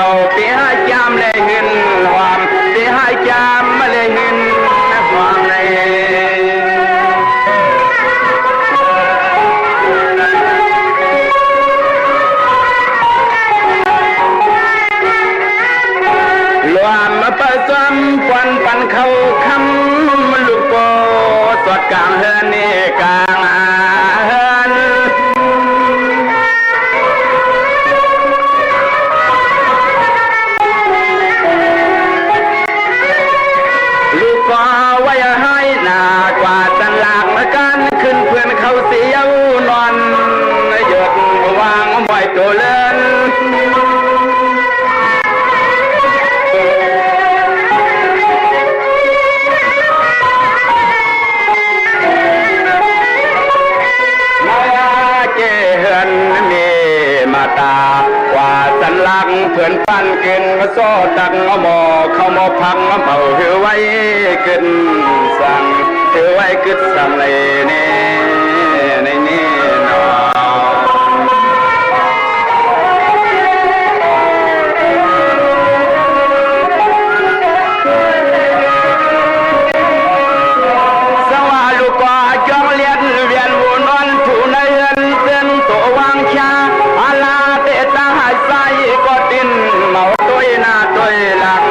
ยวปีให้จามเลยหินความปีให้จามมาเลยหินความเลยรวมมาประจำวันปันเขาคำลูกโปสดกลางเฮือนนี่กลางเฮือนลูกก็ไว้ให้หน้ากว่าตันหลักมากันขึ้นเพื่อนเขาเสียวนอนหยดวางบ่อยตัวเล่นเพื่อนปั้นกินมาโซ่ตักเอาหมอเข้าหมอพังมาเป่าถือไว้ขึ้นสั่งถือไว้ขึ้นสั่งเลยนี่ในนี่นอสว่าลูกก็จ้องเลียนเวียนวนนถูในเฮือนเส้นตัววางชาอาลาเตตาหายใส่ก็ดินเมาตัวหน้าตัวหลัง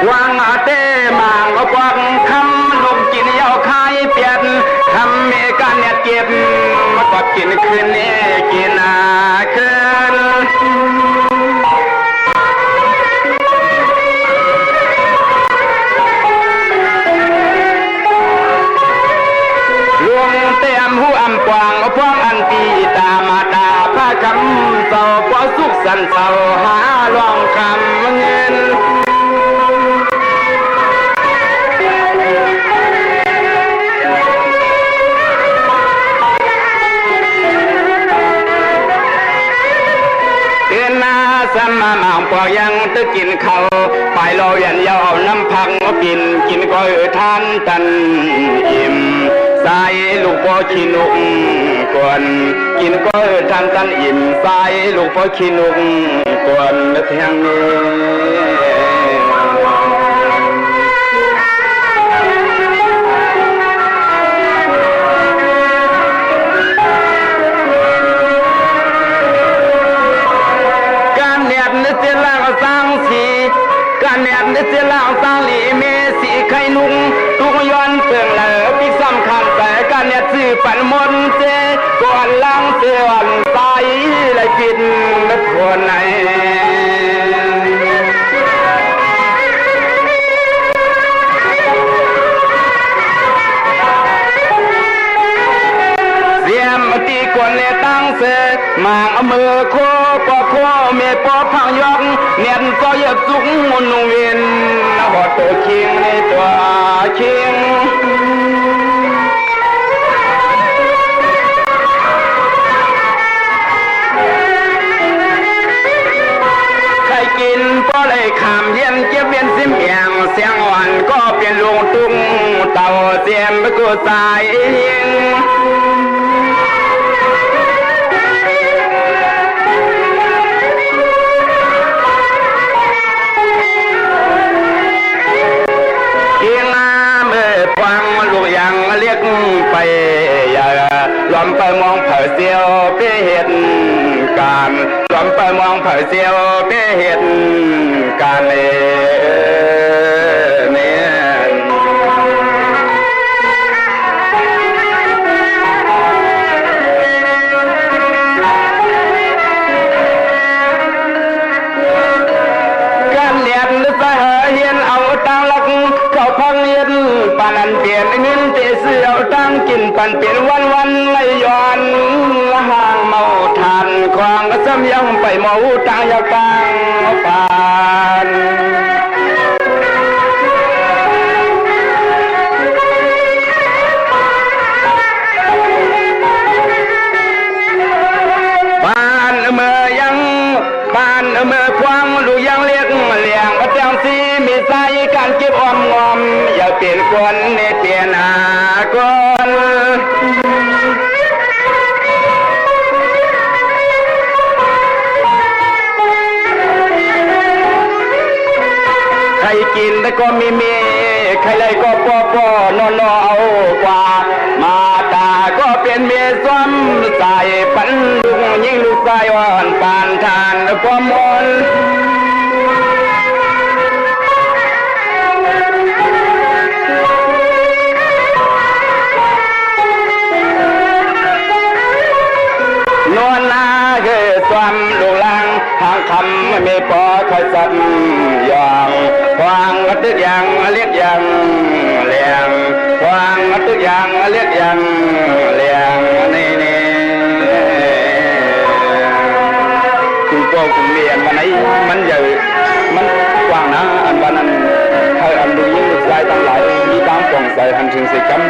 วางเต้มางก็กวักคำลูกกินยาวคายเปลี่ยนทำมีการเนี่ยเก็บมาก็กินคืนนี้กินคืนผู้อำกวางพวงอันตีตามาตาพระคำเศร้าพอสุขสันเศร้าหาลองคำเงินเตือนนาสมาหมางปอยังตึกกินเขาไปเรายันยาวน้ำพังกินก็ทานตันอิ่มสายลูกพ่อขี้นุกกวนกินก็ทันตันอิ่มสายลูกพ่อขี้นุกกวนเทียงนี้การเนียดนึกจะล่างสร้างสีการเนียดนึกจะล่างสร้างหลีเมสีไข่นุ่งทุกย้อนเปลืองเหลือพี่สำคัญแต่การเนี่ยซื้อปันมนเจก่อนล้างเสื่อมตายเลยกินนักคนไหนเสียมตีกวนเนี่ยตั้งเสกมาเอามือโคปอโคเมปอพังยองเนียนก็อยากจุกมุนเวียนหอดตัวคิงในตัวคิงกินก็เลยขามเย็นเจ็บเวียนซิมเอียงเสียงอ่อนก็เปลี่ยนลงตุ้งเต่าเสียมไปกูสายยิงเกียงเมื่อฟังลูกยังเรียกไปอย่าล้อมไปมองเผาเสียวไปเห็นการล้อมไปมองเผาเสียวไปเห็นการเนี่ยการเนียนสะเฮียนเอาตังลักเขาพังเย็นปานันเปลี่ยนเงินเตะเสือเอาตังกินปันเปลี่ยนวันเลยย้อนห่างเมาทานควางก็ซ้ำยังไปเมาตังยาตังปานเมื่อควางลูกยังเลี้ยงเลี้ยงก็เจ้าซีมีใจการเก็บออมงอ แล้วก็มีใครเลยก็ปอนอนเอากว่ามาตาก็เป็นเมียซ้ำใส่ปันลุงยิ่งลูกชายอ่อนปานทานความมนนวลนาคือความลูกลังทางคำไม่มีปอคอยสัตย์อย่างวางตึกอย่างเรียกอย่างเลี้ยงวางตึกอย่างเรียกอย่างเลี้ยงนี่คุณพ่อคุณเลี้ยงมันไหนมันใหญ่มันกว้างนะอันวันนั้นให้อันดูยิ่งลูกชายทั้งหลายมีตามปองใส่หันถึงสิกรรม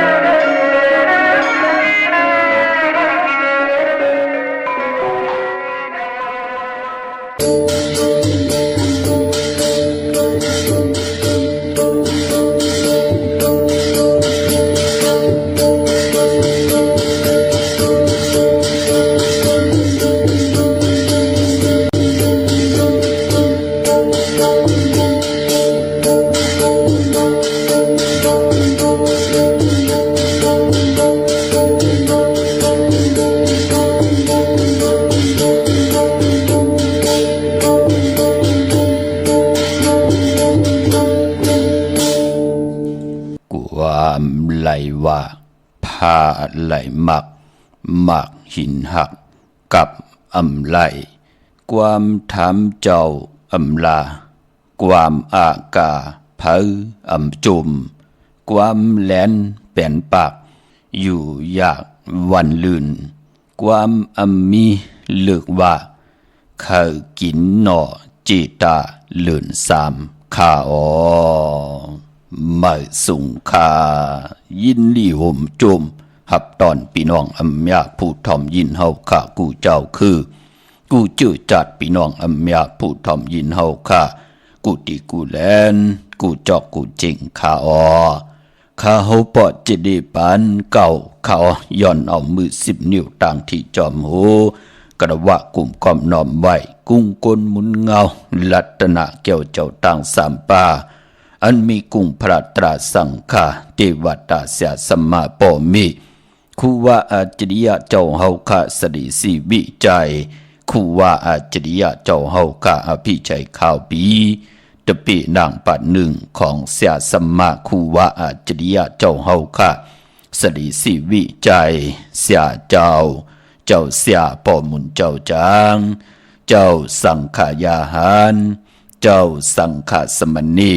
ไหลว่าผ้าไหลหมักหินหักกับอำไหลความถามเจ้าอำลาความอากาเผาอำจุมความแหลนแป่นปากอยู่ยากวันลื่นความอำมีเลือกว่าเขากินหน่อจีตาเลื่นสามข้าไม่สุงคายินลี่ห่มจมหับตอนพี่น้องอำยาผู้ทอมยินเฮาข้ากูเจ้าคือกูจื้อจัดพี่น้องอำยาผู้ทอมยินเฮาข้ากูตีกูแลนกูจอกกูจริงข้าข้าเฮาปอดจะได้ปานเก่าเขาย่อนเอามือ10 นิ้วต่างที่จอมหูกระวะกลุ่มกอมน้อมไว้กุ้งกลหมุนเงาลัตนะแก้วเจ้าต่างสามป่าอันมีกุงพระตราสังฆาเทวตาเสียสมมาปอมีคูว่าอาจริยะเจ้าเฮาคาสดิสีวิจัยคูว่าอาจริยะเจ้าเฮาคาอภิชัยข่าวปีตะปีนางปัดหนึ่งของเสียสมมาคูว่าอาจริยะเจ้าเฮาคาสดิสีวิจัยเสียเจ้าเสียปอมุนเจ้าจางเจ้าสังขายาหารเจ้าสังฆสมณี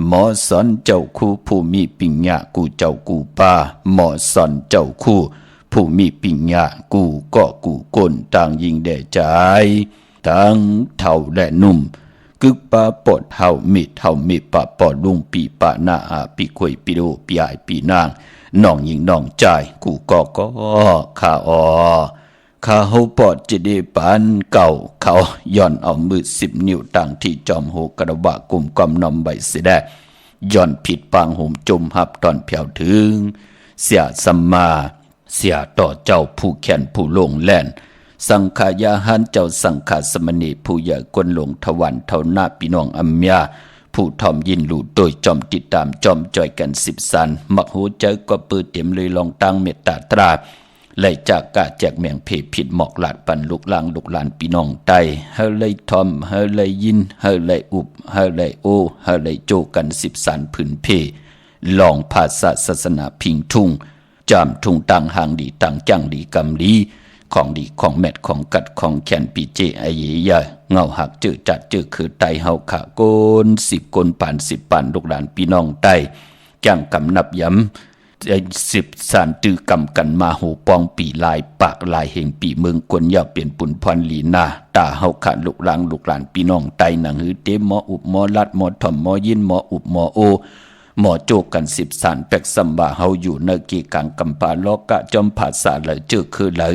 หมอสอนเจ้าคู่ผู้มีปิญญากูเจ้ากูป้าหมอสอนเจ้าคู่ผู้มีปิญญากูก็กูก้นต่างยิงแด่ใจทั้งเท่าและนุ่มกึกปาปดเฮามีปะปอดลุงปีปะหน้าอาปีคุยปีโดปีใหญ่ปีนางน้องยิงน้องใจกูก็ข้าข้าเฮาปอดจะได้ปานเก่าเขาย่อนเอามือ10 นิ้วต่างที่จอมโหกระบะกลุ่มกำนำใบเสดย่อนผิดปางห่มจมหับตอนเพียวถึงเสียสัมมาเสียต่อเจ้าผู้แขนผู้ลงแล่นสังขายาหันเจ้าสังฆสมณีผู้ใหญ่กวนหลงทวันเท่าหน้าพี่น้องอัมยาผู้ทอมยินหลู่โดยจอมติดตามจอมจอยกัน10 สันมักหูใจก็ปื้อเต็มเลยลองตั้งเมตตาตราไล่จากกะแจกแมงเพผิดหมอกหลาดปันลูกลางลูกหลานพี่น้องไตเฮาเลยทอมเฮาเลยยินเฮาเลยอุบเฮาเลยโอเฮาเลยโจกัน10 สันผืนเพลองภาษาศาสนาพิงทุ่งจามทุ่งต่างหางดีต่างจังดีกำลีของดีของแมดของกัดของแขนปีเจไอเยยเงาหักเจอจัดเจอคือไตเฮาขะโกน10 กนป่าน10 ป่านลูกหลานพี่น้องไตจังกำนับย้ำ10 สานตือกำกันมาหูปองปีลายปากลายเหงปีเมืองกวนยาวเปลี่ยนปุ่นพรลีนาตาเฮาขะลูกหลานพี่น้องไตหนังหือเตหมออุบหมอลัดหมอถ่อมหมอยินหมออุบหมอโอหมอโจกัน10 สานแปกสัมบาเฮาอยู่เนกีกังกำปาโลกะจอมภาษาเลยเจอคือเลย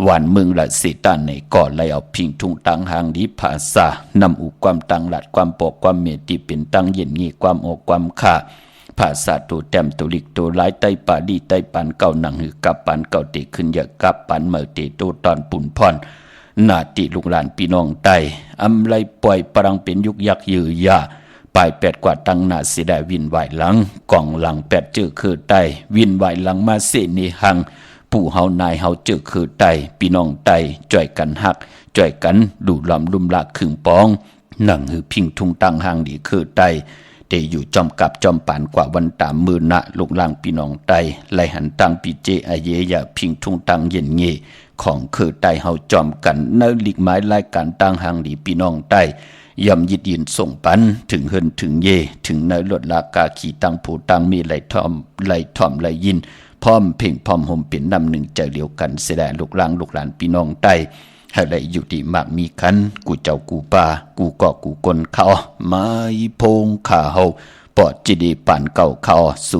วันเมืองละสิตานในก่อไล่เอาพิงทุ่งตังหางดีภาษานำอุความตังหลัดความปกความเมติเป็นตังเย็นงีความอกความค่าภาษาตัวแต้มตัวลิกตัวหลายไตปาดีไตปันเก่าหนังหือกับปันเก่าเตขึ้นอยากกับปันเมื่อเตตัวตอนปุ่นพรนาติลูกหลานพี่น้องไตอำไลปล่อยปรังเป็นยุกยักยือยาป ปลาย8กว่าตั้งหน้าสิได้วินไหวหลังกองหลัง8จื้อคือใต้วินไหวหลังมาเสนีหังผู้เฮานายเฮาจื้อคือใต้พี่น้องใต้จ่อยกันฮักจ่อยกันดูลำลุมละขึงปองหนังหือพิงทุงตังหางดีคือใต้เตอยู่จอมกับจอมปานกว่าวันตามมือนะลูกล่างพี่น้องใต้ไล่หันตังปีเจอาเยยาพิงทุงตังเย็นเงของคือใต้เฮาจอมกันเนื้อลิกไม้รายการตังหางดีพี่น้องใต้ยำยิดยินส่งปันถึงเฮินถึงเยถึงในลดลากาขี่ตังผูตังมีไหลทอมไหลยินพร้อมเพ่งพร้อมห่มเป็นนำหนึ่งใจเดียวกันเสดลูกล่างลูกหลานพี่น้องใต้ให้ไหลอยู่ดีมากมีคันกูเจ้ากูป่ากูเกาะกูกลเขาไม้พงขาเฮาปอดจีดีป่านเก่าเขา062-649-9249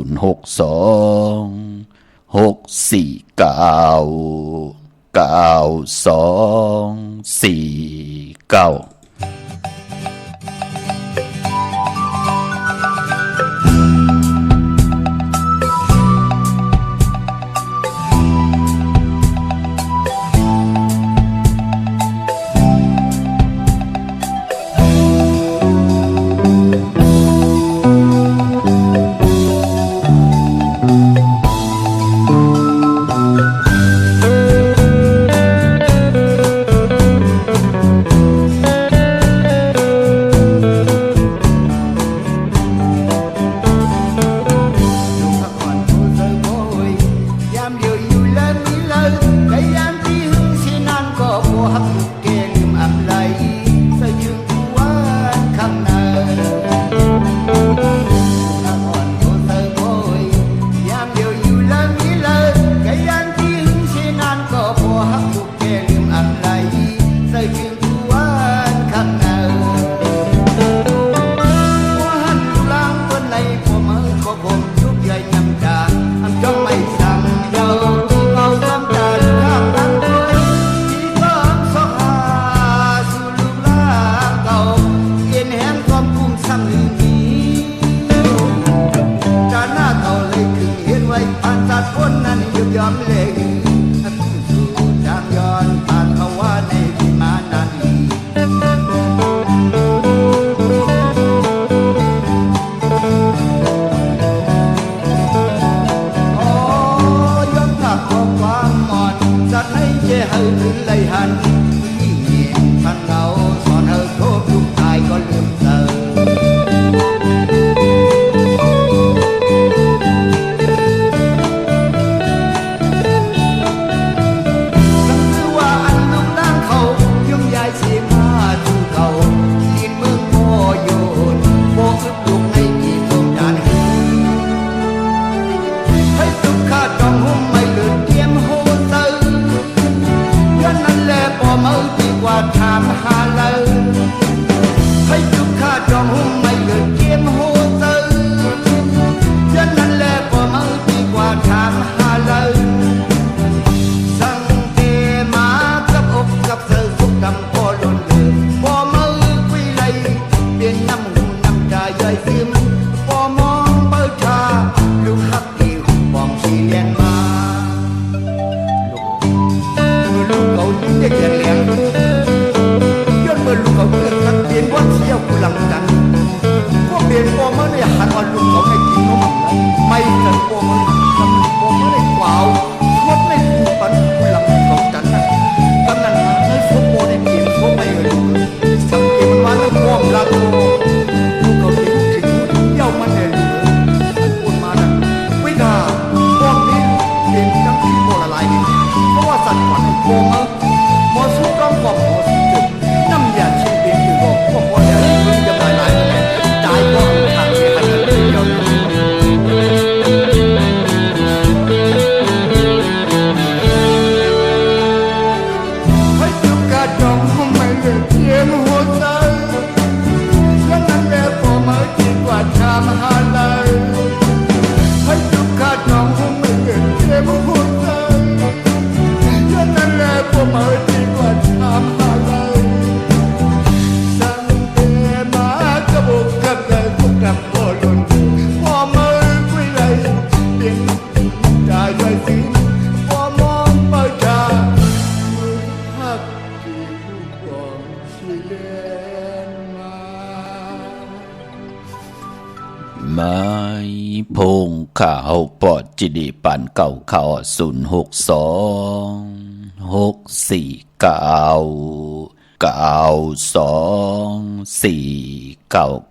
พงข้าวปอดจิดีปันเก่าข้าว06264924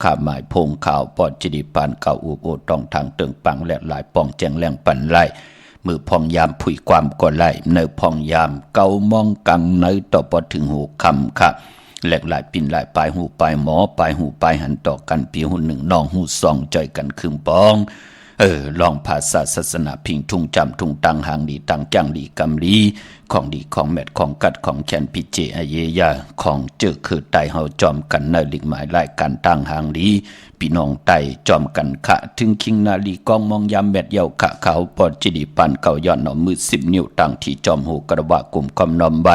ข้าหมายพงข่าวปอดจิดีปันเก่าอุบโอต้องทางเติงปังและหลายป่องแจงแรงปันไล่มือพองยามผุยความก่อไล่เนอพองยามเกามองกังเนอต่อปอถึงหูคำค่ะแหลกหลายปิ่นหลายปลายหูปลายหมอปลายหูปลายหันต่อกันปีหูหนึ่งน้องหูสองใจกันคืมปองลองภาษาศาสนาพิงทุ่งจำทุ่งตังหางดีตังจังดีกำลีของดีของแมดของกัดของแขนพิเจอเยยาของเจอคือไตเฮาจอมกันในหลิกหมายรายการตังหางดีพี่น้องไตจอมกันขะถึงคิงนาลีกองมองยามแมดเยาขะเขาปอดจิดีปันเก่าย้อนหนอมือ10 นิ้วตังที่จอมหูกระบะกลุ่มคอมนอมใบ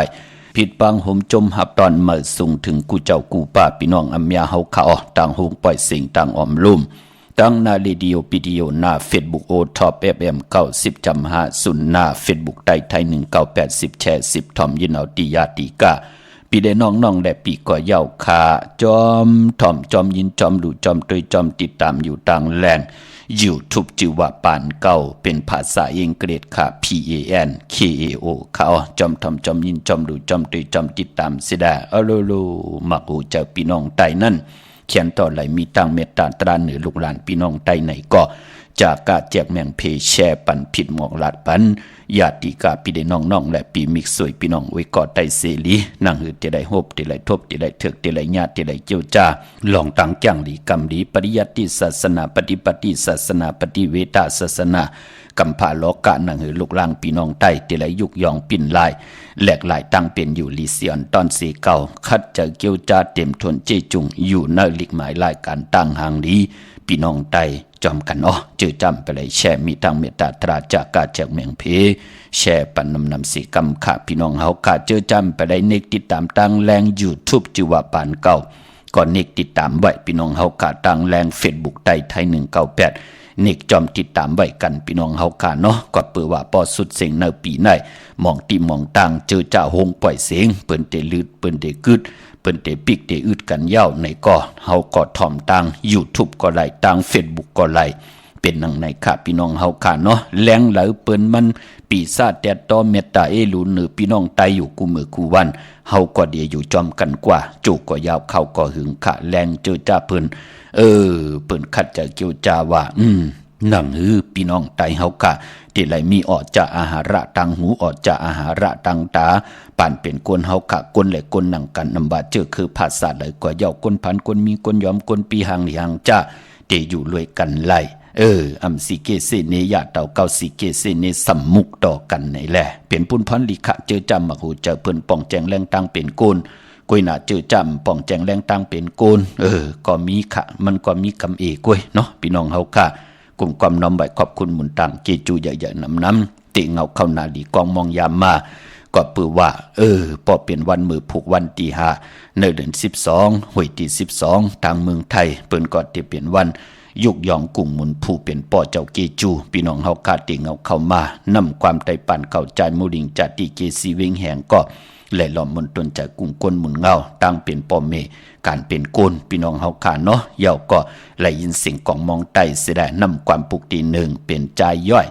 ผิดบางห่มจมหับตอนเมื่อสูงถึงกูเจ้ากูป้าพี่น้องอัมยาเฮาเขาต่างหงปล่อยสิ่งต่างออมลุ่มตั้งนาเรดิโอวิดีโอหน้าเฟซบุ๊กโอท็อปFM 90.50หน้าเฟซบุ๊กไทย1980แชร์10ทอมยินเอาติยาติกาปีได้น้องๆและปีก่อเย้าขาจอมทอมจอมยินจอมดูจอมตยจอมติดตามอยู่ต่างแหล่งYouTube ชื่อว่าปานเก่าเป็นภาษาอังกฤษค่ะ PANKAO เขาจอมทอมจอมยินจอมดูจอมตยจอมติดตามสิดาโลมักหูเจ้าพี่น้องไตนั่นเขียนต่อไหลมีตั้งเมตตาตราเหนือลูกหลานพี่น้องใต้ไหนก็จากกาแจกแมงเพแชร์ปันผิดหมอกลาดปันญาติกาพี่ได้น้องๆและปีมิกสวยพี่น้องไว้กอดไตเสรีนั่งหือที่ได้โฮบที่ได้ทบที่ได้เถือกที่ได้ญาติที่ได้เจียวจ้าลองตั้งจังดีกรรมดีปริยัติศาสนาปฏิปฏิศาสนาปฏิเวทศาสนากัมพาโลกะนังหือลูกล่างพี่น้องใต้ที่ได้ยุกยองปิ่นลายแหลกหลายตั้งเป็นอยู่ลิเซียนตอนสีเก่าคัดจะเกี่ยวจ้าเต็มทนเจจุงอยู่ในลิกหมายรายการตั้งหางดีพี่น้องใต้จอมกันเจอจำไปเลยแช่มีตั้งเมตตาตราจากกาจากเมืองเพแช่ปันนำสีกำขาพี่น้องเฮาขาเจอจำไปได้เนกติดตามตั้งแรง YouTube จิว่าปานเก่าก่อนเนกติดตามไว้พี่น้องเฮาขาตั้งแรง Facebook ไทย198เนกจอมติดตามไว้กันพี่น้องเฮาขาก็เปิดว่าปอสุดเสียงในปีไหนมองตีมองตังเจอจ่าหงปล่อยเสียงเปิ้นเตลืดเปิ้นเตกึดเปิ้นเตปิกเตอึดกันยาวในก็เฮาก็ถ่อมตัง YouTube ก็ไล่ตัง Facebook ก็ไล่เป็นนังในค่ะพี่น้องเฮาขาแรงไหลเปิ้นมันปีศาจแต่ต่อเมตตาหลูเหนือพี่น้องไตอยู่กูมือกูวันเฮาก็เดียอยู่จอมกันกว่าจูก็ยาวเข้าก็หึงค่ะแรงเจอจ้าเปิ้นเปิ้นคัดจะเกี่ยวจาว่านังหือพี่น้องไตเฮากะที่ไหลมีออกจากอาหาระตังหูออกจากอาหาระตังตาป่านเป็นกวนเฮากะกวนและกวนนังกันนำบาเจอคือภาษาไหลกว่าเย้ากวนพันกวนมีกวนยอมกวนปีหังหางจ้าเตอยู่รวยกันไล่อำสิเกเสเนยะเต่าเก้าสิเกเสเนสัมมุกต่อกันในแหละเป็นปุ้นพันลิขะเจอจำมักหูเจอเพิ่นป่องแจงแรงตังเป็นโกนกุยน่ะเจอจำป่องแจงแรงตังเป็นโกนก็มีขะมันก็มีกำเอกวยเนาะพี่น้องเฮากะกลุ่มความน้อมใบขอบคุณหมุนตังเจจูใหญ่ๆน้ำติเงาเข้านาดีกองมองยามมาก็ปือว่าพอเป็นวันมือผูกวันที่5ในเดือน12หวยที่12ทางเมืองไทยเปิ้นก็จะเป็นวันยุกยองกุ่งหมุนผู้เป็นป่อเจ้าเกจูพี่น้องเฮากาติเงาเข้ามานำความไตปั่นเข้าใจมูดิงจัดที่เกซีเวงแหงก็ไหลหลอมมนตนจากกุ่งก้นหมุนเงาตั้งเป็นป่อเมการเป็นโกนพี่น้องเฮาขาเยาก็ไหลยินเสียงของมองไตเสได้นำความปุกตีหนึ่งเป็นใจย่อย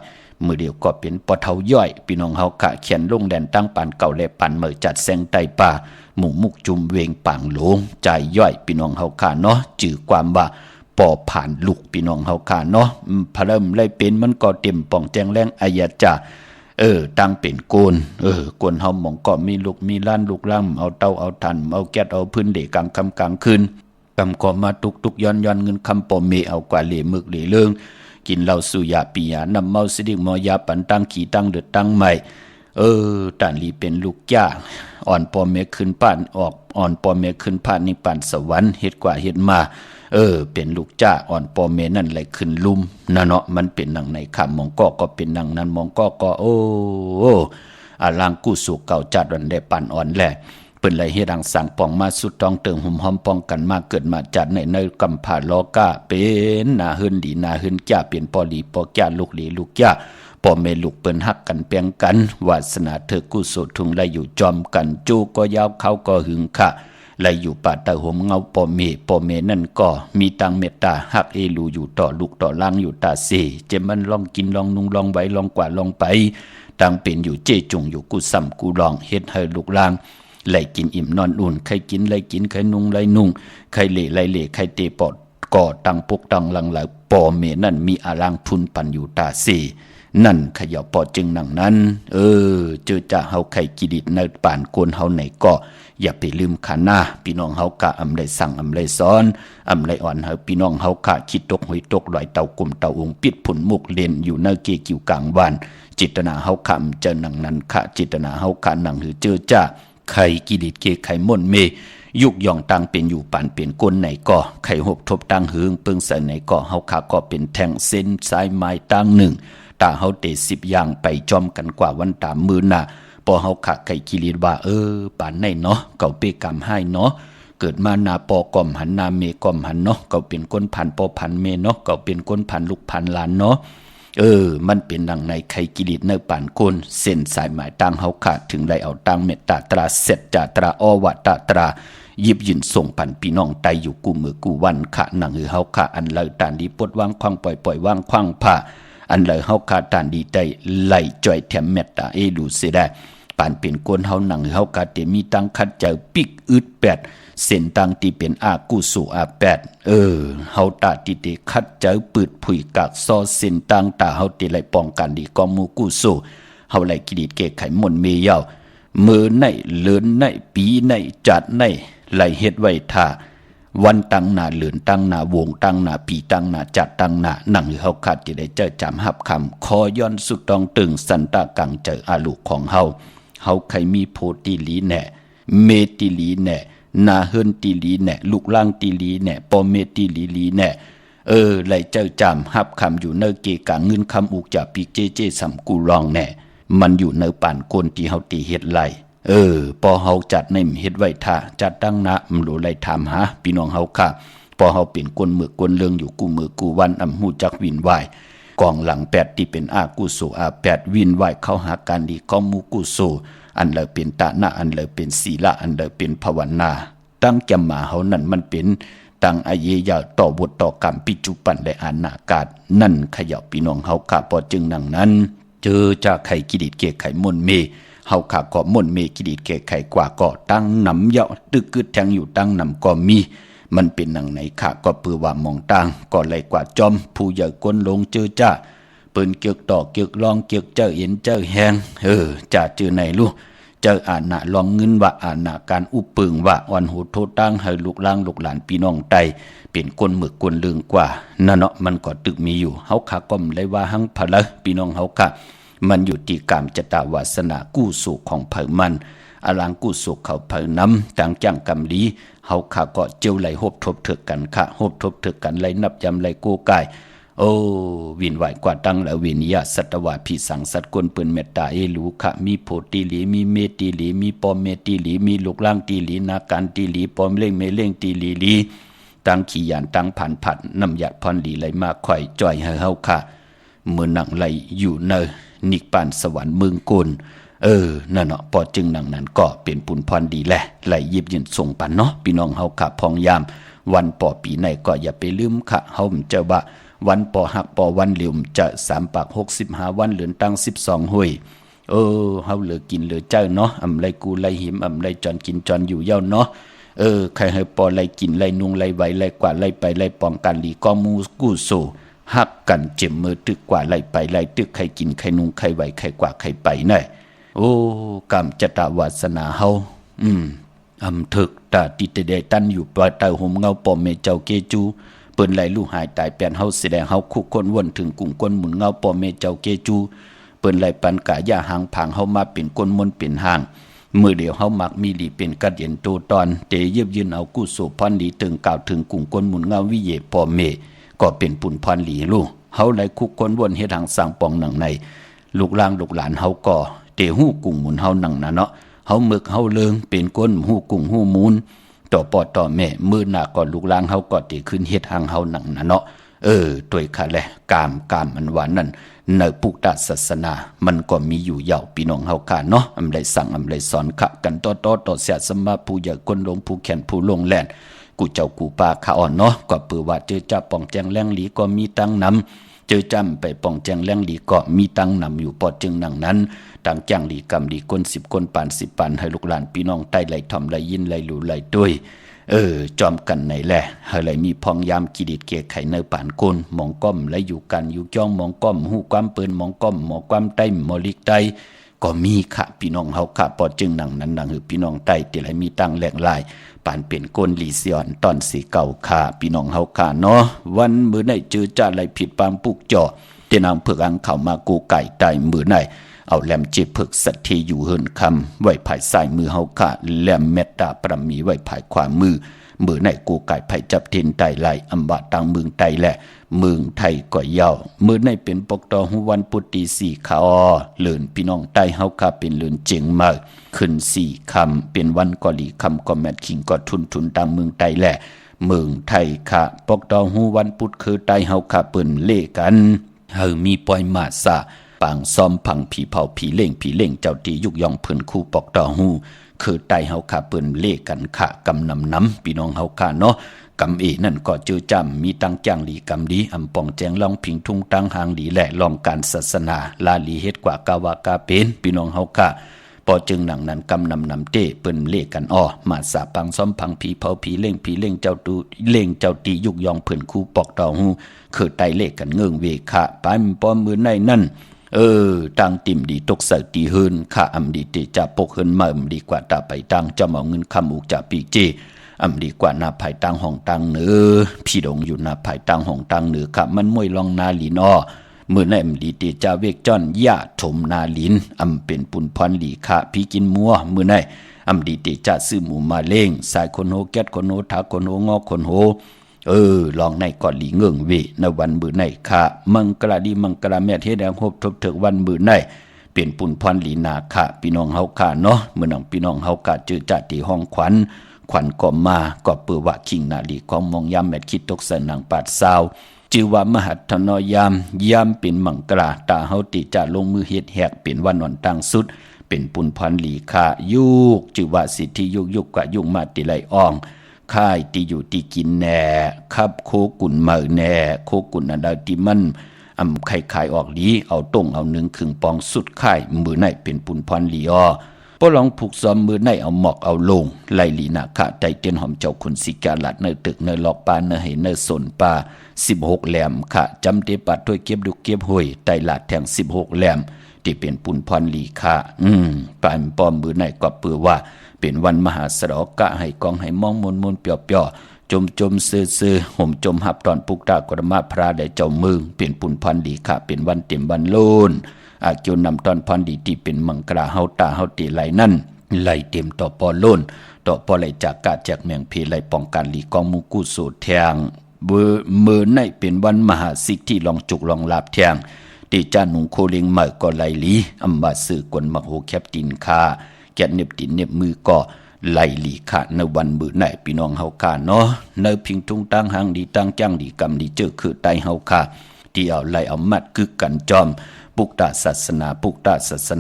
มือเดียวก็เป็นปอเทาย่อยพี่น้องเฮาขาเขียนลงแดนตั้งปันเก่าและปันเมื่อจัดแสงไตป่าหมู่มุกจุมเวงปางหลงใจย่อยพี่น้องเฮาขาจื่อความว่าปอผ่านลูกพี่น้องเฮาขาพะเริ่มเลยเป็นมันก็เต็มป่องแจงแรงอายะจ่าตั้งเป็นโกนโกนเฮาหมองก็มีลูกมีล้านลูกล่ำเอาเต้าเอาทันเอาแก๊สเอาพื้นเด็กกลางค่ำกลางคืนกำก็มาตุกย้อนเงินคำปอเมเอากว่าเหลมึกเหลเรื่องกินเหล้าสุยาปียานำเมาสิดิมอยาปันตั้งขี่ตั้งเดือดตั้งใหม่ตันลีเป็นลูกย่าอ่อนปอเมขึ้นป่านออกอ่อนปอเมขึ้นป่านนิป่านสวรรค์เฮ็ดกว่าเฮ็ดมาเป็นลูกจ้าอ่อนปอเมนั่นไหลขึ้นลุ่มนะเนาะมันเป็นหนังในคำมองก็เป็นหนังนั้นมองก็อาลางกู้สู่เก่าจัดวันได้ปั่นอ่อนแหละเปิ้นไหลเฮ็ดดังสั่งปองมาสุดต้องเติงหุ่มหอมป้องกันมาเกิดมาจัดในกำผาลอกาเป็นนาหืนดีนาหืนจ้าเป็นปอลีปอจ้าลูกหลีลูกจ้าปอเมลูกเปิ้นฮักกันเปียงกันวาสนาเธอกู้สู่ทุงไหลอยู่จอมกันจูก็ยาวเขาก็หึงค่ะ ไหลอยู่ป่าตะหมเงาปอเมนั่นก็มีตังเมตตาฮักเอลูอยู่ต่อลูกต่อล่างอยู่ตาเสเจมันลองกินลองนุ่งลองไว้ลองกว่าลองไปตังเป็นอยู่เจจงอยู่กูซ้ำกูลองเฮ็ดให้ลูกล่างไหลกินอิ่มนอนอุ่นใครกินไหลกินใครนุ่งไหลนุ่งใครเละไหลเละใครเตะปอดก่อตังปุกตังหลังไหลปอเมนั่นมีอารังทุนปันอยู่ตาเสนั่นขย่าปอจึงหนังนั้นเจอจะเฮาไข่กิดิดในป่านโกนเฮาไหนก็อย่าไปลืมขันหน้าพี่น้องเฮากะอำไรสั่งอำไรซ้อนอำไรอ่อนเฮาพี่น้องเฮากะคิดตกหอยตกลอยเต่ากลุ่มเต่าองปิดผุนมุกเล่นอยู่ในเกกิวกลางวันจิตนาเฮาคำเจอหนังนั้นขะจิตนาเฮากะหนังหือเจอจ้าไข่กิดิดเกไข่ม่นเมยุกย่องตังเป็นอยู่ป่านเป็นก้นไหนก็ไข่หกทบตังหึงเปิงใส่ไหนก็เฮาขาก็เป็นแทงเส้นสายไม้ตังหนึ่งตาเฮาเตะ10อย่างไปจอมกันกว่าวันตามมือน่ะพอเฮาขาไก่กิริดว่าป่านไหนเนาะเก่าเปกรรมให้เนาะเกิดมานาปอกอมหันนาเมกอมหันเนาะเก่าเป็นก้นพันปอพันเมเนาะเก่าเป็นก้นพันลูกพันล้านเนาะมันเป็นดังในไข่กิริดในป่านก้นเส้นสายหมายตังเฮาขาดถึงไรเอาตังเมตตาตราเสร็จจาตราอวตาตรายิบยินส่งปันพี่น้องไตอยู่กูมือกูวันขะหนังหือเฮาขะอันเลยตานดีปดวางควังปล่อยว่างควังผ่าอันเลยเฮาขาตานดีได้ไหลจ่อยแถมเมตตาดูเสียได้ป่านเป็นก้นเฮาหนังหือเฮากาเตมีตังคัดเจอปิกอึดแปดเส้นตังตีเป็นอากุสุอาแปดเฮาตาติเตคัดเจอปืดผุยกากซอเส้นตังตาเฮาติไหลป้องกันดีกอมูกุสุเฮาไหลกิดิดเกไขมนเมยาวมือในเลือนในปีในจัดในไหลเฮ็ดไว้ท่าวันตั้งหน้าเลือนตั้งหน้าวงตั้งหน้าปีตั้งหน้าจัดตั้งหน้าหนังเฮาขาดจะได้เจอจำหับคำคอย้อนสุดตองตึงสันตากังเจออาลูกของเฮาใครมีโพติลีแน่เมติลีแน่นาเฮินติลีแน่ลูกล่างติลีแน่ปอเมติลีแน่ไหลเจอจำหับคำอยู่เนเกกะเงินคำอุกจะปีเจสำกูลองแน่มันอยู่ในป่านโกนที่เฮาตีเฮ็ดไหลพอเฮาจัดในเฮ็ดไว้ท่าจัดตั้งนะมโลไลถามหาพี่น้องเฮาค่ะพอเฮาเป็นคนมือกวนเรื่องอยู่กูมือกูวันอำฮู้จักวินไหวกองหลัง8ที่เป็นอากุโสอา8วินไหวเข้าหาการดีก็มูกุโสอันเลยเป็นตานะอันเลยเป็นศีละอันเลยเป็นภาวนาตั้งจำมาเฮานั้นมันเป็นตั้งอาเยยาต่อบทต่อกรรมปิจุปันและอนาคตนั่นขยับพี่น้องเฮาค่ะพอจึงนังนั้นเจอจากไข่กิดิดเกไข่มนเมเฮาขาก็ม่นเมกิดิดเกไข่กว่าก็ตั้งนำเยาะตึกกึดแทงอยู่ตั้งนำก็มีมันเป็นหนังไหนขาก็เปือว่ามองตั้งก็เลยกว่าจอมผู้ใหญ่ก้นลงเจอจ้าเปิ้นเกียกต่อเกียกลองเกียกเจ้าเอ็นเจ้าแหงจ่าเจอไหนลูกเจ้าอาณาลองเงินว่าอาณาการอุปึงว่าอ่อนโหโทตั้งให้ลูกล่างลูกหลานพี่น้องไตเป็นก้นหมึกก้นลึงกว่านั่นเนาะมันก็ตึกมีอยู่เฮาขาก็เลยว่าหังพะละพี่น้องเฮาค่ะมันอยู่ที่กรรมจตาวาสนากู้สุขของเผ่ามันอลังกู้สุขเขาเผ่าน้ำต่างจ้างกรรมลีเฮาขาก็เจียวไหลหบทบเถือกกันค่ะหบทบเถือกกันไหลนับยำไหลโกกายวินไหวกว่าตั้งแล้ววินยาสัตวาพิสังสัตกลเปิ้นเมตตาลูค่ะมีโพติลีมีเมติลีมีปอมเมติลีมีลูกล่างติลีนาการติลีปอมเล่งเมเล่งติลีตั้งขี้ยานตั้งผ่านผัดน้ำหยาดพรลีไหลมาข่อยจ่อยให้เฮาค่ะเมื่อหนังไหลอยู่เนนิกปานสวรรค์เมืองกุลนั่นเนาะพอจึงหนังนั้นก็เป็นปุญพรดีแหละไหลยิบยินส่งปันเนาะพี่น้องเฮาค่ะพองยามวันปอปีไหนก็อย่าไปลืมค่ะเฮาเจ้าว่าวันปอหักปอวันเหลียวจะ3 ปาก65วันเหลือนตั้ง12ห้วยเฮาเหลือกินเหลือเจ้าเนาะอำไรกูไรหิมอำไรจอนกินจอนอยู่เย้าเนาะใครให้ปอไรกินไรนุงไรไหวไรกว่าไรไปไรป้องกันหลีก็มูกู้สู่หักกันเจ็บมือตึกกว่าไล่ไปไล่ตึกใครกินใครนุงใครไหวใครกว่าใครไปหน่อยกรรมจตาวาสนาเฮาอำถึกตาติเตเดตันอยู่ปลายตาห่มเงาปอมเมเจ้าเกจูเปิ้นไหลลูกหายตายแปนเฮาแสดงเฮาคุกคนวนถึงกุ่งก้นหมุนเงาปอมเมเจ้าเกจูเปิ้นไหลปันกะย่าหางผางเฮามาเป็นก้นมนเป็นหางมือเดียวเฮามักมีหลีเป็นกัดเย็นโตตอนเตเย็บยืนเอากู้สู่พรดีถึงกล่าวถึงกุ่งก้นหมุนเงาวิเยปอมเมก็เป็นปุ่นพรหลีลูกเฮาไหลคุกคนวนเฮ็ดทางสร้างปองหนังในลูกล่างลูกหลานเฮาก็เตหู้กุ่งหมุนเฮาหนังนะเนาะเฮามึกเฮาเลิงเป็นก้นหู้กุ่งหู้มูนต่อปอต่อแม่มือหน้าก็ลูกล่างเฮาก็เตขึ้นเฮ็ดทางเฮาหนังนะเนาะ ด้วยค่ะแหละกามอันหวานนั่นในปุกตาศาสนามันก็มีอยู่ยาวพี่น้องเฮาค่ะเนาะอำไดสั่งอำไดสอนค่ะกันต่อเสียสมมาผู้ใหญ่คนลงผู้แขนผู้ลงแล่นกูเจ้ากูป่าขาอ่อนเนาะก็เปือว่าเจอจับป่องแจงแรงหลีก็มีตั้งนำเจอจำไปป่องแจงแรงหลีก็มีตั้งนำอยู่ปอดจึงนั่งนั้นต่างจ้างหลีกรรมหลีคน10คนปาน10ปานให้ลูกหลานพี่น้องใต้ไหลถ่อมไหลยินไหลหลู่ไหลด้วยจอมกันไหนแหละเฮาเลยมีพองยามกิดิดเกไขในป่านโกนมองก้อมและอยู่กันอยู่จ้องมองก้อมหู้ความเปิ้นมองก้อมหมอความใต้หมอลิกใต้ก็มีค่ะพี่น้องเฮาค่ะปอจึงหนังนั้นหือพี่น้องใต้ที่ไหลมีตั้งแหลกหลายปานเป็นโกนลีเสียอนตอนสีเก่าค่ะพี่น้องเฮาค่ะเนาะวันมื้อไหนเจอจ้าไหลผิดปางปุกจ่อเตนางเผือกอังเข้ามากูไก่ใต้มื้อไหนเอาแหลมจิบพึกสัตทีอยู่เฮินคำไว้ภายซ้ายมือเฮาค่ะแหลมเมตตาประมีไว้ภายขวามือในกูไก่ไผ่จับเทนไตไหลอำบาตังเมืองไตแหละเมืองไทยก็ยาวมือในเป็นปกตอหุวันปุตติสี่ขาเลื่นพี่น้องไตเฮาค่ะเป็นเลื่นเจียงมาขึ้น4คำเป็นวันกอลีคำก็แมทคิงก็ทุนตังเมืองไตแหละเมืองไทยค่ะปกตอหุวันปุตคือไตเฮาค่ะเปิ้นเล่กันเฮามีปล่อยมาซะปางซ้อมพังผีเผาผีเล่งเจ้าตียุกยองเพิ่นคู่ปอกตอหูคือไตเฮาค่ะเปิ้นเล่กันค่ะกำน้ำพี่น้องเฮาค่ะเนาะกำนั่นก็เจอจำมีตังจ้างหลีกำดีอำปองแจงลองพิงทุ่งตังหางหลีแหละลองการศาสนาลาลีเฮ็ดกว่ากาวากาเป็นพี่น้องเฮาค่ะพอจึงหนังนั้นกำนำเต้เปิ้นเล่กันมาสาปังซ้อมพังผีเผาผีเล่งเจ้าตูเล่งเจ้าตียุกยองเพิ่นคู่ปอกตอหูคือไตเล่กันเงื่งเวค่ะปานป้อมมือในนั่นตังติ่มดีตกใส่ตีเฮินข้าอำดีเตจะปกเฮินมาดีกว่าตาไปตังจะเอาเงินคำอุกจะปีเจอำดีกว่านาภายตังห้องตังเนือพี่ดงอยู่นาภายตังห้องตังเนือค่ะมันมวยลองนาลีนเมื่อในอำดีเตจะเวกจ้อนย่าถมนาลินอำเป็นปุนพรหลีค่ะพี่กินมัวเมื่อในอำดีเตจะซื้อหมูมาเล่งสายคนโหแก๊ดคนโหทาคนโหงอคนโหลองในก่อนหลีเงื่งเวในวันมื้อในค่ะมังกราดีมังกราแม่เทแดงพบทบถึกวันมื้อในเป็นปุ่นพรหลีนาค่ะพี่น้องเฮาค่ะเนาะเมื่อน้องพี่น้องเฮาค่ะเจอจะที่ห้องขวัญก็มาก็เปื้อว่าคิงนาลีของมองยามแม่คิดตกใส่นางปาดซาวชื่อว่ามหัตถนยามเป็นมังกราตาเฮาติจะลงมือเฮ็ดแหกเป็นวันนอนตังสุดเป็นปุ่นพรหลีค่ะยุกชื่อว่าสิทธิยุกกะยุกมาติไหลอ่องค่ายที่อยู่ที่กินแน่ครับโคกุนมาแน่โคกุนอันใดที่มันไข่ออกหลีเอาต้งเอา1ครึ่งปองสุดค่ายมือในเป็นปุนพรหลีปลองผูกซ้อมมือในเอาหมอกเอาลงไล่ลีนาคะใจเตียนหอมเจ้าคุณสิกาลัดในตึกในลอกปานในให้ในสนป่า16แหลมค่ะจำเตปัดด้วยเก็บดุกเก็บห้วยไตลาดแทง16แหลมที่เป็นปุนพรหลีค่ะปานป้อมมือในก็เปื้อว่าเป็นวันมหาสรกะให้กองให้มองมนเปียวจมซื่อห่มจมหับตอนปุกตากรมาพระได้เจ้ามือเป็นปุนพันดีค่ะเป็นวันเต็มวันโลนอาเกียวนำตอนพันดีที่เป็นมังกราเฮาตาเฮาตีไหลนั่นไหลเต็มต่อปอโลนต่อปอไหลจากกาจากแมงเพไหลป้องกันหลีกองมุกุสูแทงมือในเป็นวันมหาสิกที่ลองจุกลองลาบแทงตีจานุงโคเลงใหม่ก็ไหลลีอำบาสื่อกวนมักโหแคบตินคาแกะเน็บตินเน็บมือก็ไหลหลีค่ะในวันมื้อไหนพี่น้องเฮาค่ะเนาะในพิงทุ่งตั้งหางดีตั้งจ้างดีกรรมดีเจอคือไตเฮาค่ะที่เอาไหลเอามัดคือกันจอมปุกตาศาส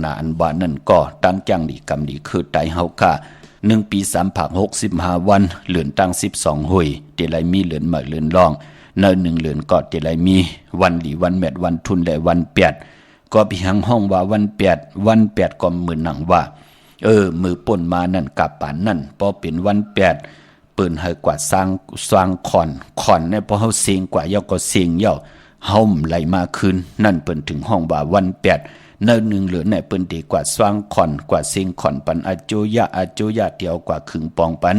นาอันว่านั่นก็ตั้งจ้างดีกรรมดีคือไตเฮาค่ะ1 ปี 3 ผัก 65 วันเหลือนตั้ง12หวยเตไหลมีเหลือนใหม่เหลือนรองใน1เหลือนก็เตไหลมีวันหลีวันแมดวันทุนและวันแปดก็พี่หังห้องว่าวันแปดก็มื้อหนังว่ามือป่นมานั่นกับปานนั่นพอเป็นวัน8เปิ้นให้กว่าสร้างขอนเนี่ยพอเฮาเสียงกว่าเยาก็เสียงเยาเฮาไหลมาคืนนั่นเปิ้นถึงห้องว่าวัน8ใน1เหลือในเปิ้นดีกว่าสร้างขอนกว่าเสียงขอนปันอาจุยะเดียวกว่าครึ่งปองปัน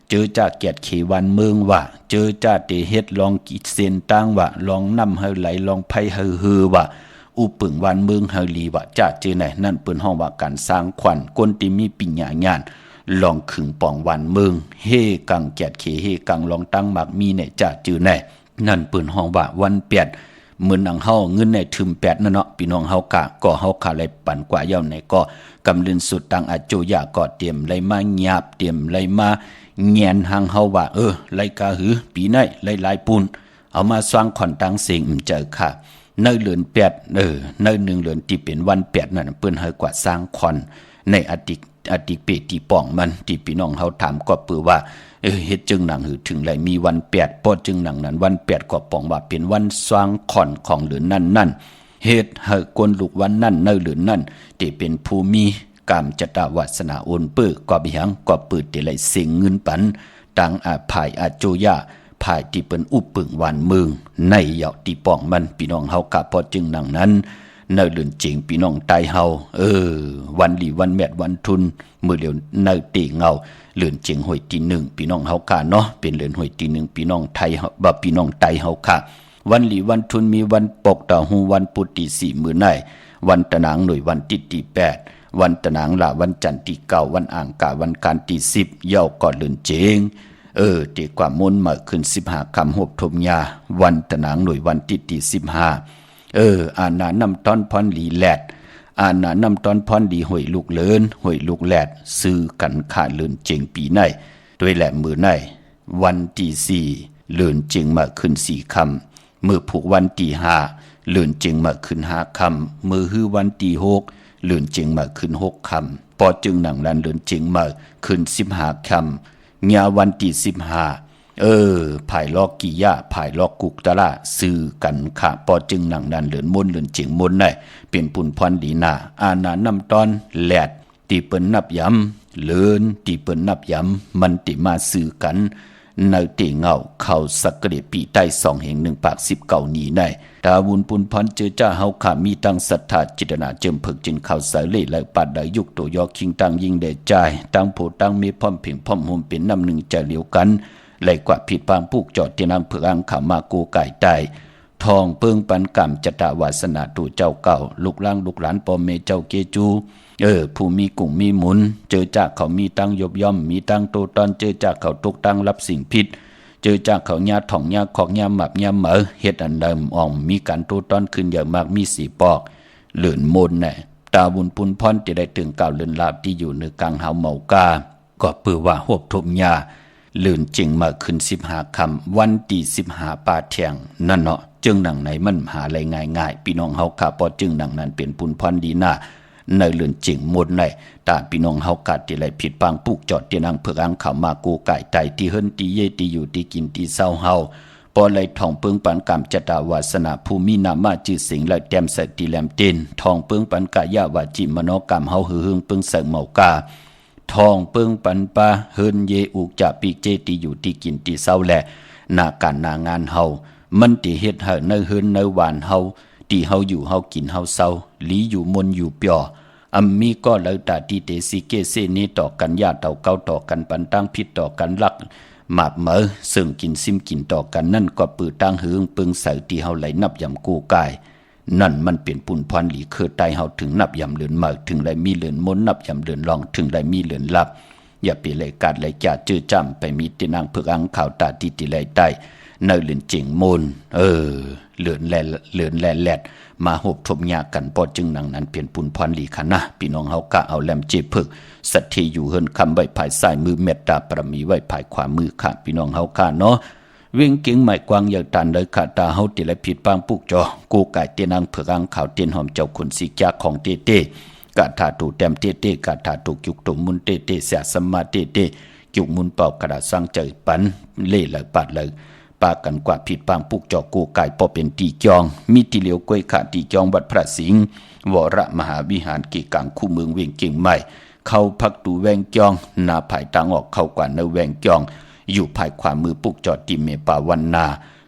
เจอจากเกียรติเขวันเมืองว่าเจอจากเตเฮ็ดลองกิเส้นตั้งว่าลองนำให้ไหลลองไผให้ฮือว่าอุปึงวันเมืองเฮาลีว่าจะเจอไหนนั่นเปิ้นห้องว่าการสร้างขวัญคนที่มีปัญญางานลองขึงปองวันเมืองเฮกังแกดเขเฮกังลองตั้งมักมีเนี่ยจะเจอไหนนั่นเปิ้นห้องว่าวัน8เหมือนนังเฮาเงินในถึม8นั่นเนาะพี่น้องเฮากะก็เฮาขาเลยปั่นกว่าเย้าไหนก็กำลินสุดตังอาจุยะก็เตรียมไหลมาหยาบเตรียมไหลมาแงนหางเฮาว่าไหลกะหือปีไหนไหลหลายปูน เอามาสร้างขอนตังเสียงเจอค่ะในเดือน8ใน1เดือนที่เป็นวัน8นั่นเปิ้นให้กว่าสร้างขอนในอดีตเปที่ป้องมันที่พี่น้องเฮาถามก็ปือว่าเฮ็ดจึงหนังหือถึงไหลมีวัน8ปอจึงหนังนั้นวัน8ก็ป้องว่าเป็นวันสร้างขอนของเดือนนั้นเฮ็ดให้คนลูกวันนั้นในเดือนนั้นที่เป็นภูมิกามจตวาสนาโอนเปื้อก็บิหังก็ปืดที่ไหลเสียงเงินปันตังอาภายอาโจยาภายที่เป็นอุปึงวันเมืองในเหยาที่ป้องมันพี่น้องเฮากะพอจึงหนังนั้นในเดือนจริงพี่น้องไตเฮาวันหลีวันแมดวันทุนมื้อเดียวในตีเงาเดือนจริงหวยที่1พี่น้องเฮากะเนาะเป็นเดือนหวยที่1พี่น้องไทยบ่พี่น้องไตเฮาค่ะวันหลีวันทุนมีวันปกตาหูวันปุตติ4มื้อในวันตะนางหน่วยวันติที่8วันตะนางละวันจันทร์ที่9วันอ่างกะวันการที่10เหยาก่อนเดือนเจงตีกว่ามนมาขึ้น15คำหบทมยาวันตะนางหน่วยวันที่15อาณานำต้อนพรหลีแลดอาณานำต้อนพรดีหวยลูกเลินหวยลูกแลดซื้อกันขาเลินเจงปีในด้วยแหลมือในวันที่4เลินเจงมาขึ้น4คำมือผูกวันที่5เลินเจงมาขึ้น5คำมือฮือวันที่6เลินเจงมาขึ้น6คำพอจึงหนังนั้นเลินเจงมาขึ้น15คำเงาวันที่15ภายลอกกิยะภายลอกกุกตะละซื้อกันค่ะปอจึงหนังนั้นเดินมนเดินเจียงมนได้เป็นปุ่นพรดีนาอาณานำตอนแหลดตีเปิ้นนับย้ำเลินตีเปิ้นนับย้ำมันติมาซื้อกันในตีเงาเข้าสักกระเดปีใต้2แห่ง1ปาก19นี้ได้ตาวุนปุ่นพรเจอจ้าเฮาขามีตั้งศรัทธาจิตนาเจิมเพิกจึงเข้าสายเล่และปัดได้ยุกตัวยอคิงตั้งยิงได้ใจตั้งโพตั้งมีพร้อมเพียงพร้อมโฮมเป็นน้ำหนึ่งใจเหลียวกันไหลกว่าผิดปางผูกจอดที่นางเผือกอังขามาโกไก่ใต้ทองเปิงปันกรรมจตาวาสนาตู่เจ้าเก่าลูกล่างลูกหลานปอมเมเจ้าเกจูผู้มีกุ่งมีหมุนเจอจากเขามีตั้งยบย่อมมีตั้งโตตอนเจอจากเขาตกตั้งรับสิ่งผิดเจอจากเขาญาถ่องญาขอกญาหมับญาเหมอเฮ็ดอันเดิมอ่อมมีการโตตอนขึ้นอย่างมากมี4ปอกเหลือนมนน่ะตาบุญปุนพรจะได้ถึง9เลือนลาบที่อยู่ในกลางหาวเมากาก็เปื้อว่าหวบทมญาเลื่อนจริงมาขึ้น15คำวันที่15ปาเทียงนั่นเนาะจึงหนังไหนมันหาอะไรง่ายๆพี่น้องเฮาค่ะพอจึงหนังนั้นเป็นปุนพรดีหน้าในเลื่อนจริงหมดในตาพี่น้องเฮากะที่ไรผิดปางปุกจอดที่นางเผือกอังเขามาโกไก่ไตที่เฮิรนที่เยที่อยู่ที่กินที่เศร้าเฮาปอไหลทองเปิงปันกรรมจตาวาสนาภูมินามาจื่อสิงไหลแต้มใส่ตีแหลมเต้นทองเปิงปันกายาวาจิมโนกรรมเฮาหือหึงเปิงเสงเมากาทองเปิงปันปาเฮิรนเยอุกจะปีเจที่อยู่ที่กินที่เศร้าแหละนาการนางานเฮามันที่เฮ็ดให้ในเฮิรนในหวานเฮาที่เฮาอยู่เฮากินเฮาเศร้าหลีอยู่มนอยู่เปียอัมมีก็เลยตาที่เตสิเกเซนี้ต่อกันญาติเต่าเก้าต่อกันปันตั้งพิษต่อกันลักหมาบเหมอซึ่งกินซิมกินต่อกันนั่นก็ปือตั้งหืงปึงใส่ที่เฮาไหลนับยำกูกายนั่นมันเป็นปุ่นพรหลีคือไตเฮาถึงนับยำเลือนมาถึงไหลมีเลือนมนนับยำเลือนลองถึงไหลมีเลือนลับอย่าไปไหลกาดไหลจ่าจื้อจำไปมีตีนางเผือกอังข่าวตาที่ติไหลใต้ในเลือนจิงมนเลือนแลดมาหบทมยากันปอจึงหนังนั้นเปลี่ยนปุ่นพรหลีค่ะนะพี่น้องเฮากะเอาแลมเจพึกสัตทีอยู่เฮินคำไว้ภายซ้ายมือเมตตาปรมีไว้ภายขวามือค่ะพี่น้องเฮากะเนาะเวียงเก่งใหม่กวางใหญ่ตันเลยค่ะตาเฮาติและผิดปางปุกจอกูไก่เตียนางเผือกอังขาวเตียนหอมเจ้าขุนสีจากของเต้กะถาตูแต้มเต้กะถาตูจุกตุมุนเต้เสียสมาเต้จุกมุนเป่ากระดาษสร้างใจปันเล่เลยปัดเลยปากันกว่าผิดปางปุกจอกูไก่พอเป็นตีจองมีตีเหลียวกล้วยขาตีจองวัดพระสิงห์วรมหาวิหารกีกังคู่เมืองเวียงเก่งใหม่เข้าพักตูแวงจองนาภายทางออกเข้ากว่าในแวงจองอยู่ภายขวามือปุกจอดติเมปาวันนา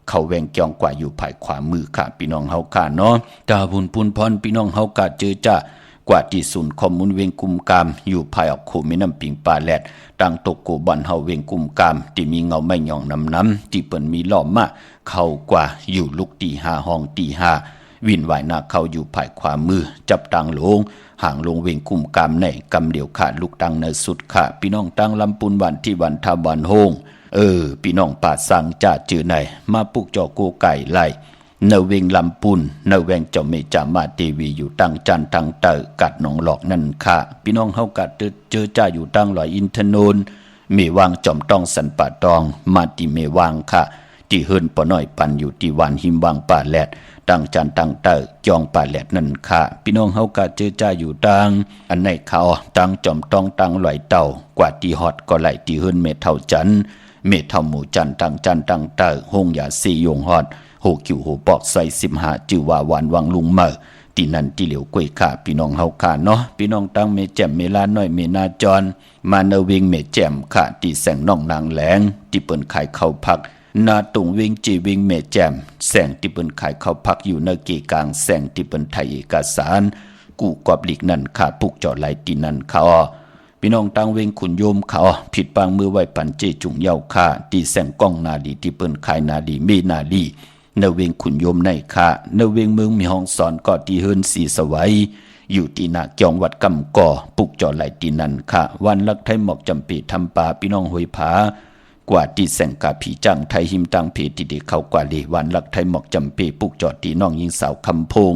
เขาแวงจองกว่าอยู่ภายขวามือค่ะพี่น้องเฮาค่ะเนาะตาบุญปุนพรพี่น้องเฮากะเจอจ้ากว่าที่ศูนย์ข้อมูลเวียงกุมกามอยู่ภายออกโคแม่น้ำปิงปลาแลดตั้งตกโกบันเฮาเวียงกุมกามที่มีเงาไม่หย่องน้ำที่เปิ้นมีล้อมมาเข้ากว่าอยู่ลุกตี5ห้องตี5วินไหวหน้าเข้าอยู่ภายขวามือจับตังลงห่างลงเวียงกุมกามในกำเดียวขาดลูกตังในสุดค่ะพี่น้องตังลำปุนวันที่วันทาวันโฮงพี่น้องป่าสังจ่าจือในมาปุกจอโกไก่ไล่เนเวงลำปุนเนเวงเจ้าเมจามาเทวีอยู่ตั้งจันตั้งเตอกัดหนองหลอกนั่นค่ะพี่น้องเฮากัดเจอจ้าอยู่ตั้งลอยอินทนนท์เมวางจอมต้องสันป่าตองมาติเมวางค่ะติ ที่เฮินปอน้อยปันอยู่ที่วันหิมวางป่าแลดตั้งจันตั้งเตอจองป่าแลดนั่นค่ะพี่น้องเฮากะเจอจ้าอยู่ดังอันในเขาตั้งจอมต้องตั้งลอยเต่ากว่าที่ฮอดก็ไหลที่เฮินเมเท่าจันเมเท่าหมู่จันตั้งจันตั้งเตอหงยาสียงฮอดโหคิวโหปอกใส่15จือว่าวันวังลุงเมอที่นั่นที่เหลียวกล้วยข่าพี่น้องเฮาค่ะเนาะพี่น้องตั้งเมแจ่มเมลาน้อยเมนาจรมาเนวิงเมแจ่มค่ะที่แสงน้องนางแหลงที่เปิ้นขายข้าวผักนาตุงวิงจีวิงเมแจ่มแสงที่เปิ้นขายข้าวผักอยู่ในเกกลางแสงที่เปิ้นไทยเอกสารกูกอบหลีกนั่นค่ะปุกจอไหลที่นั่นค่ะพี่น้องตั้งเวงขุนโยมเขาผิดปางมือไว้ปันเจจุงเยาค่ะที่แสงก้องนาดีที่เปิ้นขายนาดีเมนาดีเนเวงขุนโยมในค่ะเนเวงเมืองมีห้องสอนก็ที่เฮิรนสีสวัยอยู่ที่นาเกียงวัดกำก่อปุกจอไหลที่นั่นค่ะวันลักไทยหมอกจำปีทำป่าพี่น้องหวยผากว่าที่แสงกาผีจังไทยหิมตังเพที่เด็กเข้ากว่าลีวันลักไทยหมอกจำปีปุกจอดที่น้องยิงสาวคำพง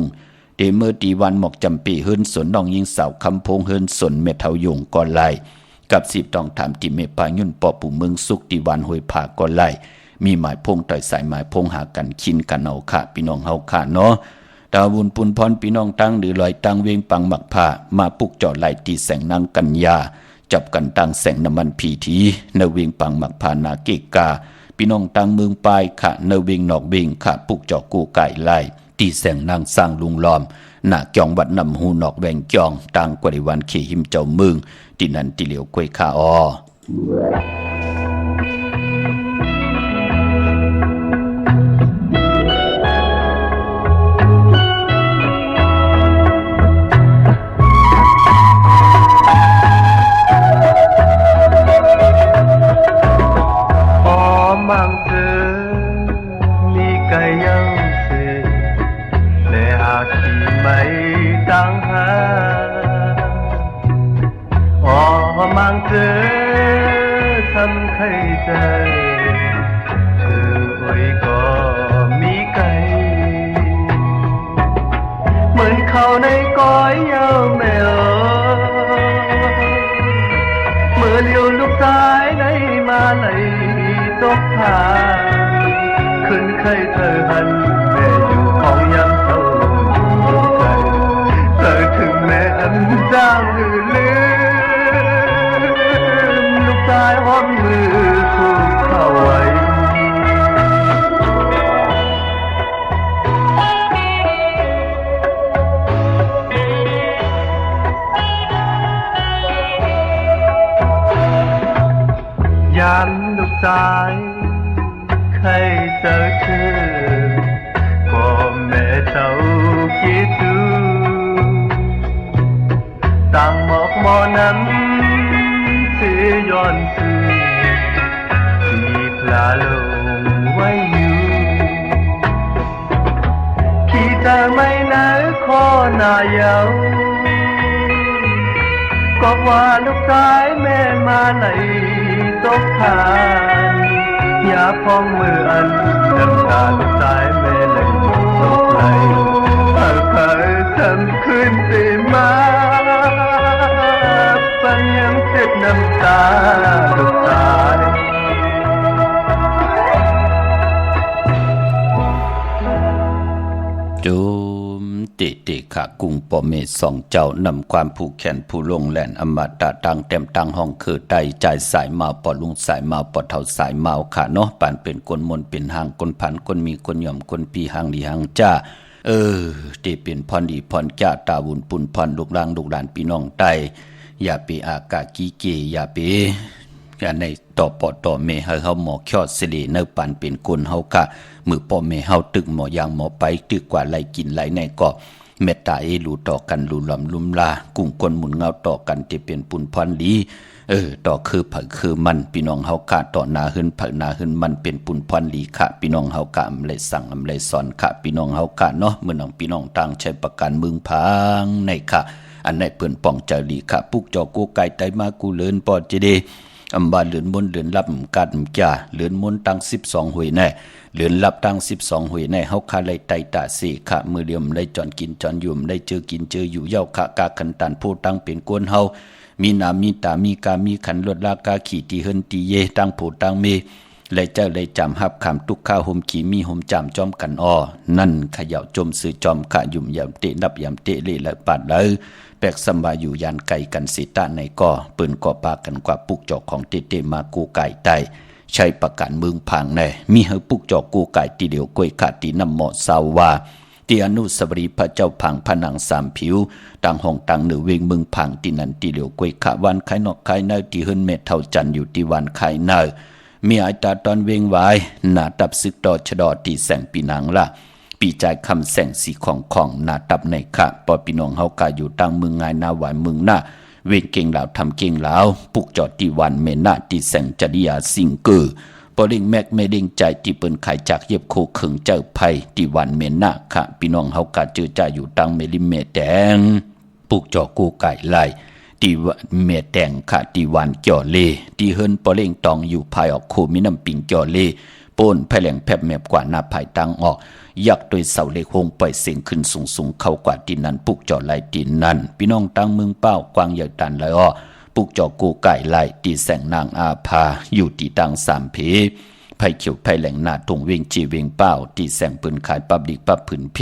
เดเมื่อตีวันหมอกจำปีเฮิรนสนน้องยิงสาวคำพงเฮิรนสนเมทายงก่อนไลกับ10ต้องถามที่เมปายุ่นปอปู่เมืองสุกที่วันหวยผาก่อนไลมีหมายพงต่อยสายหมายพงหากันคินกันเอาค่ะพี่น้องเฮาค่ะเนาะดาวุนปุนพรพี่น้องตั้งหรือลอยตั้งเวียงปังหมักผ้ามาปุกจอดไหลตีแสงนางกัญญาจับกันตั้งแสงน้ำมันพีทีเนเวียงปังหมักผ้านาเกกาพี่น้องตั้งเมืองปลายค่ะเนเวียงนอกเวียงค่ะปุกจอกูไก่ไล่ตีแสงนางสร้างลุงล้อมหน้าเกียงวัดนำหูนอกแวงจองตั้งกว่าในวันขี่หิมเจ้าเมืองที่นั่นที่เหลียวกล้วยข้าmang từ mi cây yêu xì lệ hạ khi mây đang hát mang từ thăm khay trời từ ôi có mi cây mượn khâu này có yêu mèo mưa liều lúc trái này mà nàyตกทางขึ้นเคยเธอหันแม่อยู่ของยามเศร้าใจเธอถึงแม่อันจางลืมลูกชายหอมมือคู่เข้าไว้ยามลูกชายใครเจอเธอก็แม่เจ้าคิดดูต่างหมอกหมอนั้นเสียย้อนสู่ที่พลาลงไว้อยู่ที่เธอไม่น่าขอหน้าเยาก็ว่าลูกชายแม่มาไหนตกทางอย่าพ้องมืออันน้ำตาลูกชายแม่เลยตกไหลเคยทำคืนตีมาปัญญ์เจ็บน้ำตาลูกชายจุมติขากุ้งปอเมสองเจ้านำความผู้แขนผู้ลงแหลนอมตะตังเต็มตังห้องคือไตใจสายมาปอลุงสายมาปอเท่าสายเมาค่ะเนาะปานเป็นคนมนเป็นหางคนพันคนมีคนย่อมคนปีหางดีหางจ้าที่เป็นพรดีพรจ้าตาวุนปุ่นพรลูกหลานลูกหลานพี่น้องไตอย่าไปอากากีเกอย่าไปในต่อปอต่อเมให้เฮาหมอคยอดสิริในปันเป็นคนเฮาค่ะมือพ่อเมเฮาตึกหมอยางหมอไปตึกกว่าไหลกินไหลในก็เมตตารู้ต่อกันรู้ลำลุ่มลากุ้งคนหมุนเงาต่อกันที่เป็นปุ่นพรดีต่อคือผักคือมันพี่น้องเฮาค่ะต่อนาหึนผักนาหึนมันเป็นปุ่นพรดีค่ะพี่น้องเฮาค่ะอำเลยสั่งอำเลยสอนค่ะพี่น้องเฮาค่ะเนาะเมื่อน้องพี่น้องต่างใช้ประกันมึงพังในค่ะอันไหนเพิ่นป้องใจลีค่ะปุกจอกูไก่ไตมากูเลินปอจะดีอำบาเหลือนมนเหลือนรับกัดจ่าเหลือนมนตั้ง12หวยแน่เหลือนรับตั้ง12หวยแน่เฮาคาไลไตตาสีขะมือเดียมได้จอนกินจอนยุ่มได้เจอกินเจออยู่เย้าขะกาคันตันผู้ตั้งเป็นกวนเฮามีนามีตามีกามีขันลดลากาขี่ตีเฮินตีเยตั้งผู้ตั้งเม เลยเจ้าเลยจำหับคำตุกข้าห่มขีมีห่มจำจอมกันอ้อนั่นขย่าจมสื่อจอมขะยุ่มยำเตะนับยำเตะเลยและปาดเลยแปกสำบาอยู่ยานไก่กันสิตะในก่อปืนก่อปากันกว่าปุกจอกของเตเตมากูไก่ไตใช้ประกันเมืองพังแน่มีเฮปุกจอกกูไก่ตีเดียวกวยขาดตีน้ำหมอสาวว่าตีอนุสาวรีย์พระเจ้าพังผนังสามผิวต่างห้องต่างเหนือเวงเมืองพังตีนันตีเดียวกวยขาวันไข่นอกไข่เนยตีเฮินเม็ดเท่าจันอยู่ตีวันไข่เนยมีไอตาตอนเวงไว้หน้าตับซึกดอชดอตีแสงปีนังละปีใจคำแสงสีของหน้าตับในขะปอปีน้องเฮากาอยู่ตั้งเมืองไงนาหวายเมืองหน้าเวงเก่งเหล่าทำเก่งเหล่าปุกจอดตีวันเมนาตีแสงจริยาสิงเกอปอเล่งแมกไม่เล่งใจที่เปิ้นขายจากเย็บโคเขิงเจ้าไผ่ตีวันเมนาขะปีน้องเฮากาเจอใจอยู่ตั้งเมลิเมแดงปุกจอกูไก่ไล่ตีเมแดงขะตีวันจ่อเลตีเฮินปอเล่งตองอยู่ภายออกโคมิน้ำปิงจ่อเลปนแผลงแผบแมบกว่าหน้าภายตังออกยักโดยเสาเล็กหงปล่อยเสียงขึ้นสูงเข้ากว่าดินนั้นปุกจ่อไหลดินนั้นพี่น้องตั้งเมืองเป้ากวางใหญ่ตันเลยอ้อปุกจ่อกูไก่ไหลตีแสงนางอาภาอยู่ตีตังสามเพไผ่เขียวไผ่แหลงหน้าตรงเวงจีเวงเป้าตีแสงปืนขายปับดิกปับผืนเพ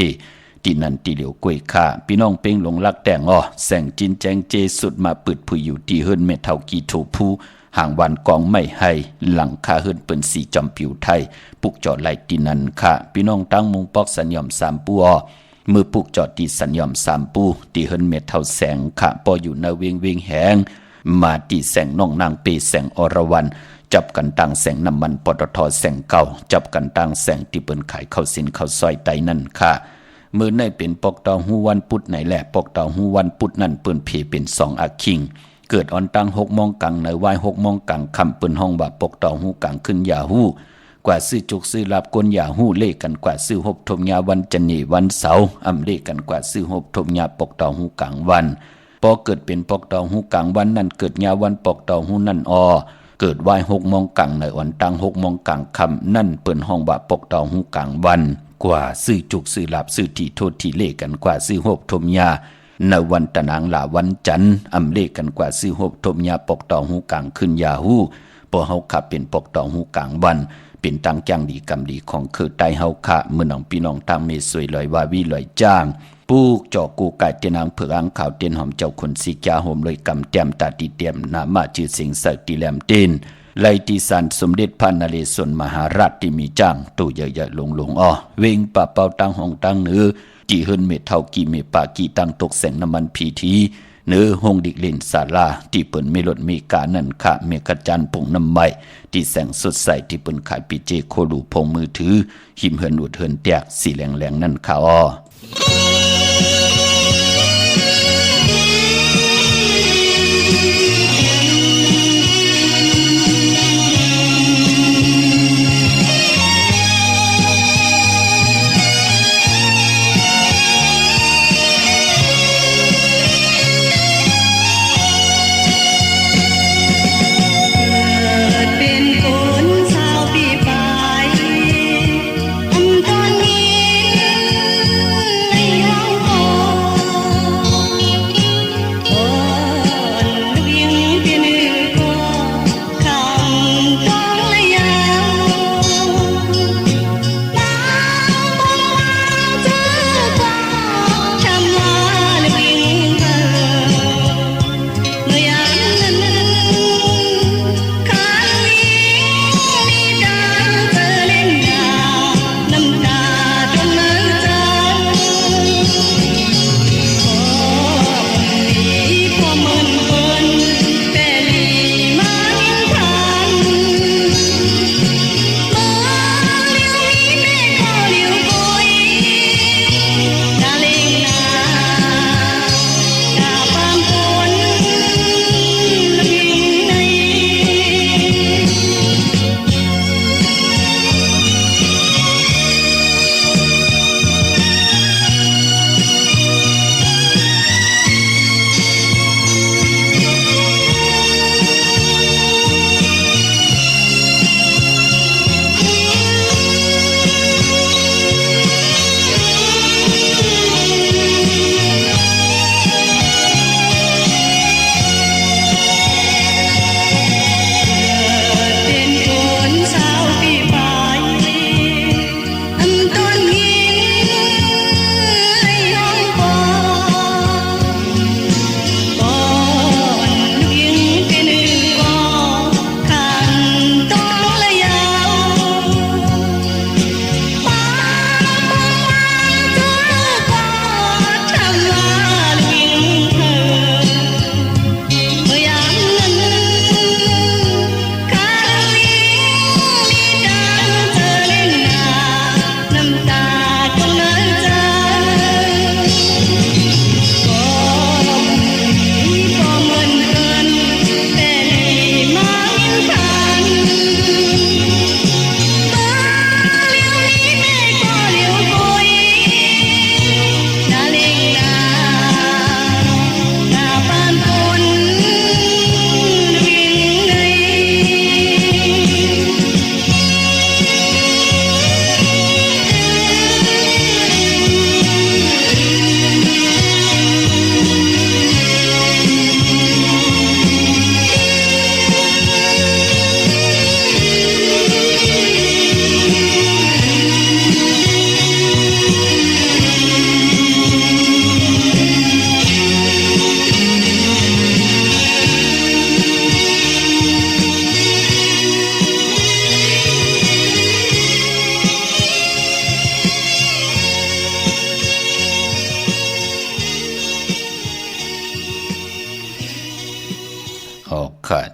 ตีนันตีเหลียวกล้วยข้าพี่น้องเป้งหลงรักแต่งอ้อแสงจินแจงเจสุดมาปืดผุยอยู่ตีเฮิรนเมเท่ากีโถผู้ห่างวันกองไม่ให้หลังคาเฮิรนเปิ้นสีจอมผิวไทยปุกจอดไหลตีนันค่ะพี่น้องตั้งมุงปอกสัญญอมสามปูอ้อมือปุกจอดตีสัญญอมสามปูตีเฮิรนเมเท่าแสงค่ะปออยู่ในเวงแหงมาตีแสงน้องนางเปแสงอรวรรณจับกันตั้งแสงน้ำมันปตทแสงเก่าจับกันตั้งแสงที่เปิ้นขายข้าวสินข้าวซอยไตนั่นค่ะมือในเป็นปอกตอหูวันพุธไหนแหละปอกตอหูวันพุธนั่นเปิ้นเพเป็นสองอาคิงเกิดอ่อนตั้ง6 โมงกังในวาย6 โมงกังคำเปิ้นห้องว่าปอกตอหูกังขึ้นยาหูกว่าซื้อจุกซื้อลับกวนยาหูเลขกันกว่าซื้อหบทมยาวันจันนีวันเสาร์อำเลขกันกว่าซื้อหบทมยาปอกตอหูกังวันพอเกิดเป็นปอกตอหูกังวันนั่นเกิดยาวันปอกตอหูนั่นเกิดวาย6 โมงกังในอ่อนตั้ง6 โมงกังคำนั่นเปิ้นห้องว่าปอกตอหูกังวันกว่าซื้อจุกซื้อลับซื้อที่โทษที่เลขกันกว่าซื้อหบทมยาในวันตะนางหลาวันจันทร์อำเลขกันกว่าซื้อหบทมยาปกตองหูกลางขึ้นยาหูพอเฮาขับเป็นปกตองหูกลางวันเป็นตังจ้างดีกำดีของคือไตเฮาขะเมื่อน้องพี่น้องตามเมสวยลอยวาวีลอยจ้างปูกจอกูไก่เตนางเผือกอังขาวเตียนหอมเจ้าคนสีกาห่มลอยกำแต้มตาตีเตียมนามาจือสิงใส่ตีแหลมเต้นไลติสันสมเด็จพระนเรศวรมหาราชที่มีจ้างตู้ใหญ่ๆลงอ้อเวงปะเป่าตั้งห้องตั้งเนื้อจีเฮิรนเมเท่ากีเมปากีตั้งตกแสงน้ำมันพีทีเนื้อห้องดิกเล่นศาลาที่เปิ่นเมลดเมกานั่นค่ะเมกจันผงน้ำใบที่แสงสดใสที่เปิ่นขายปีเจโคลูพงมือถือหิมเฮิรนอุดเฮิรนแตกสีแหลงนั่นค่ะอ้อใ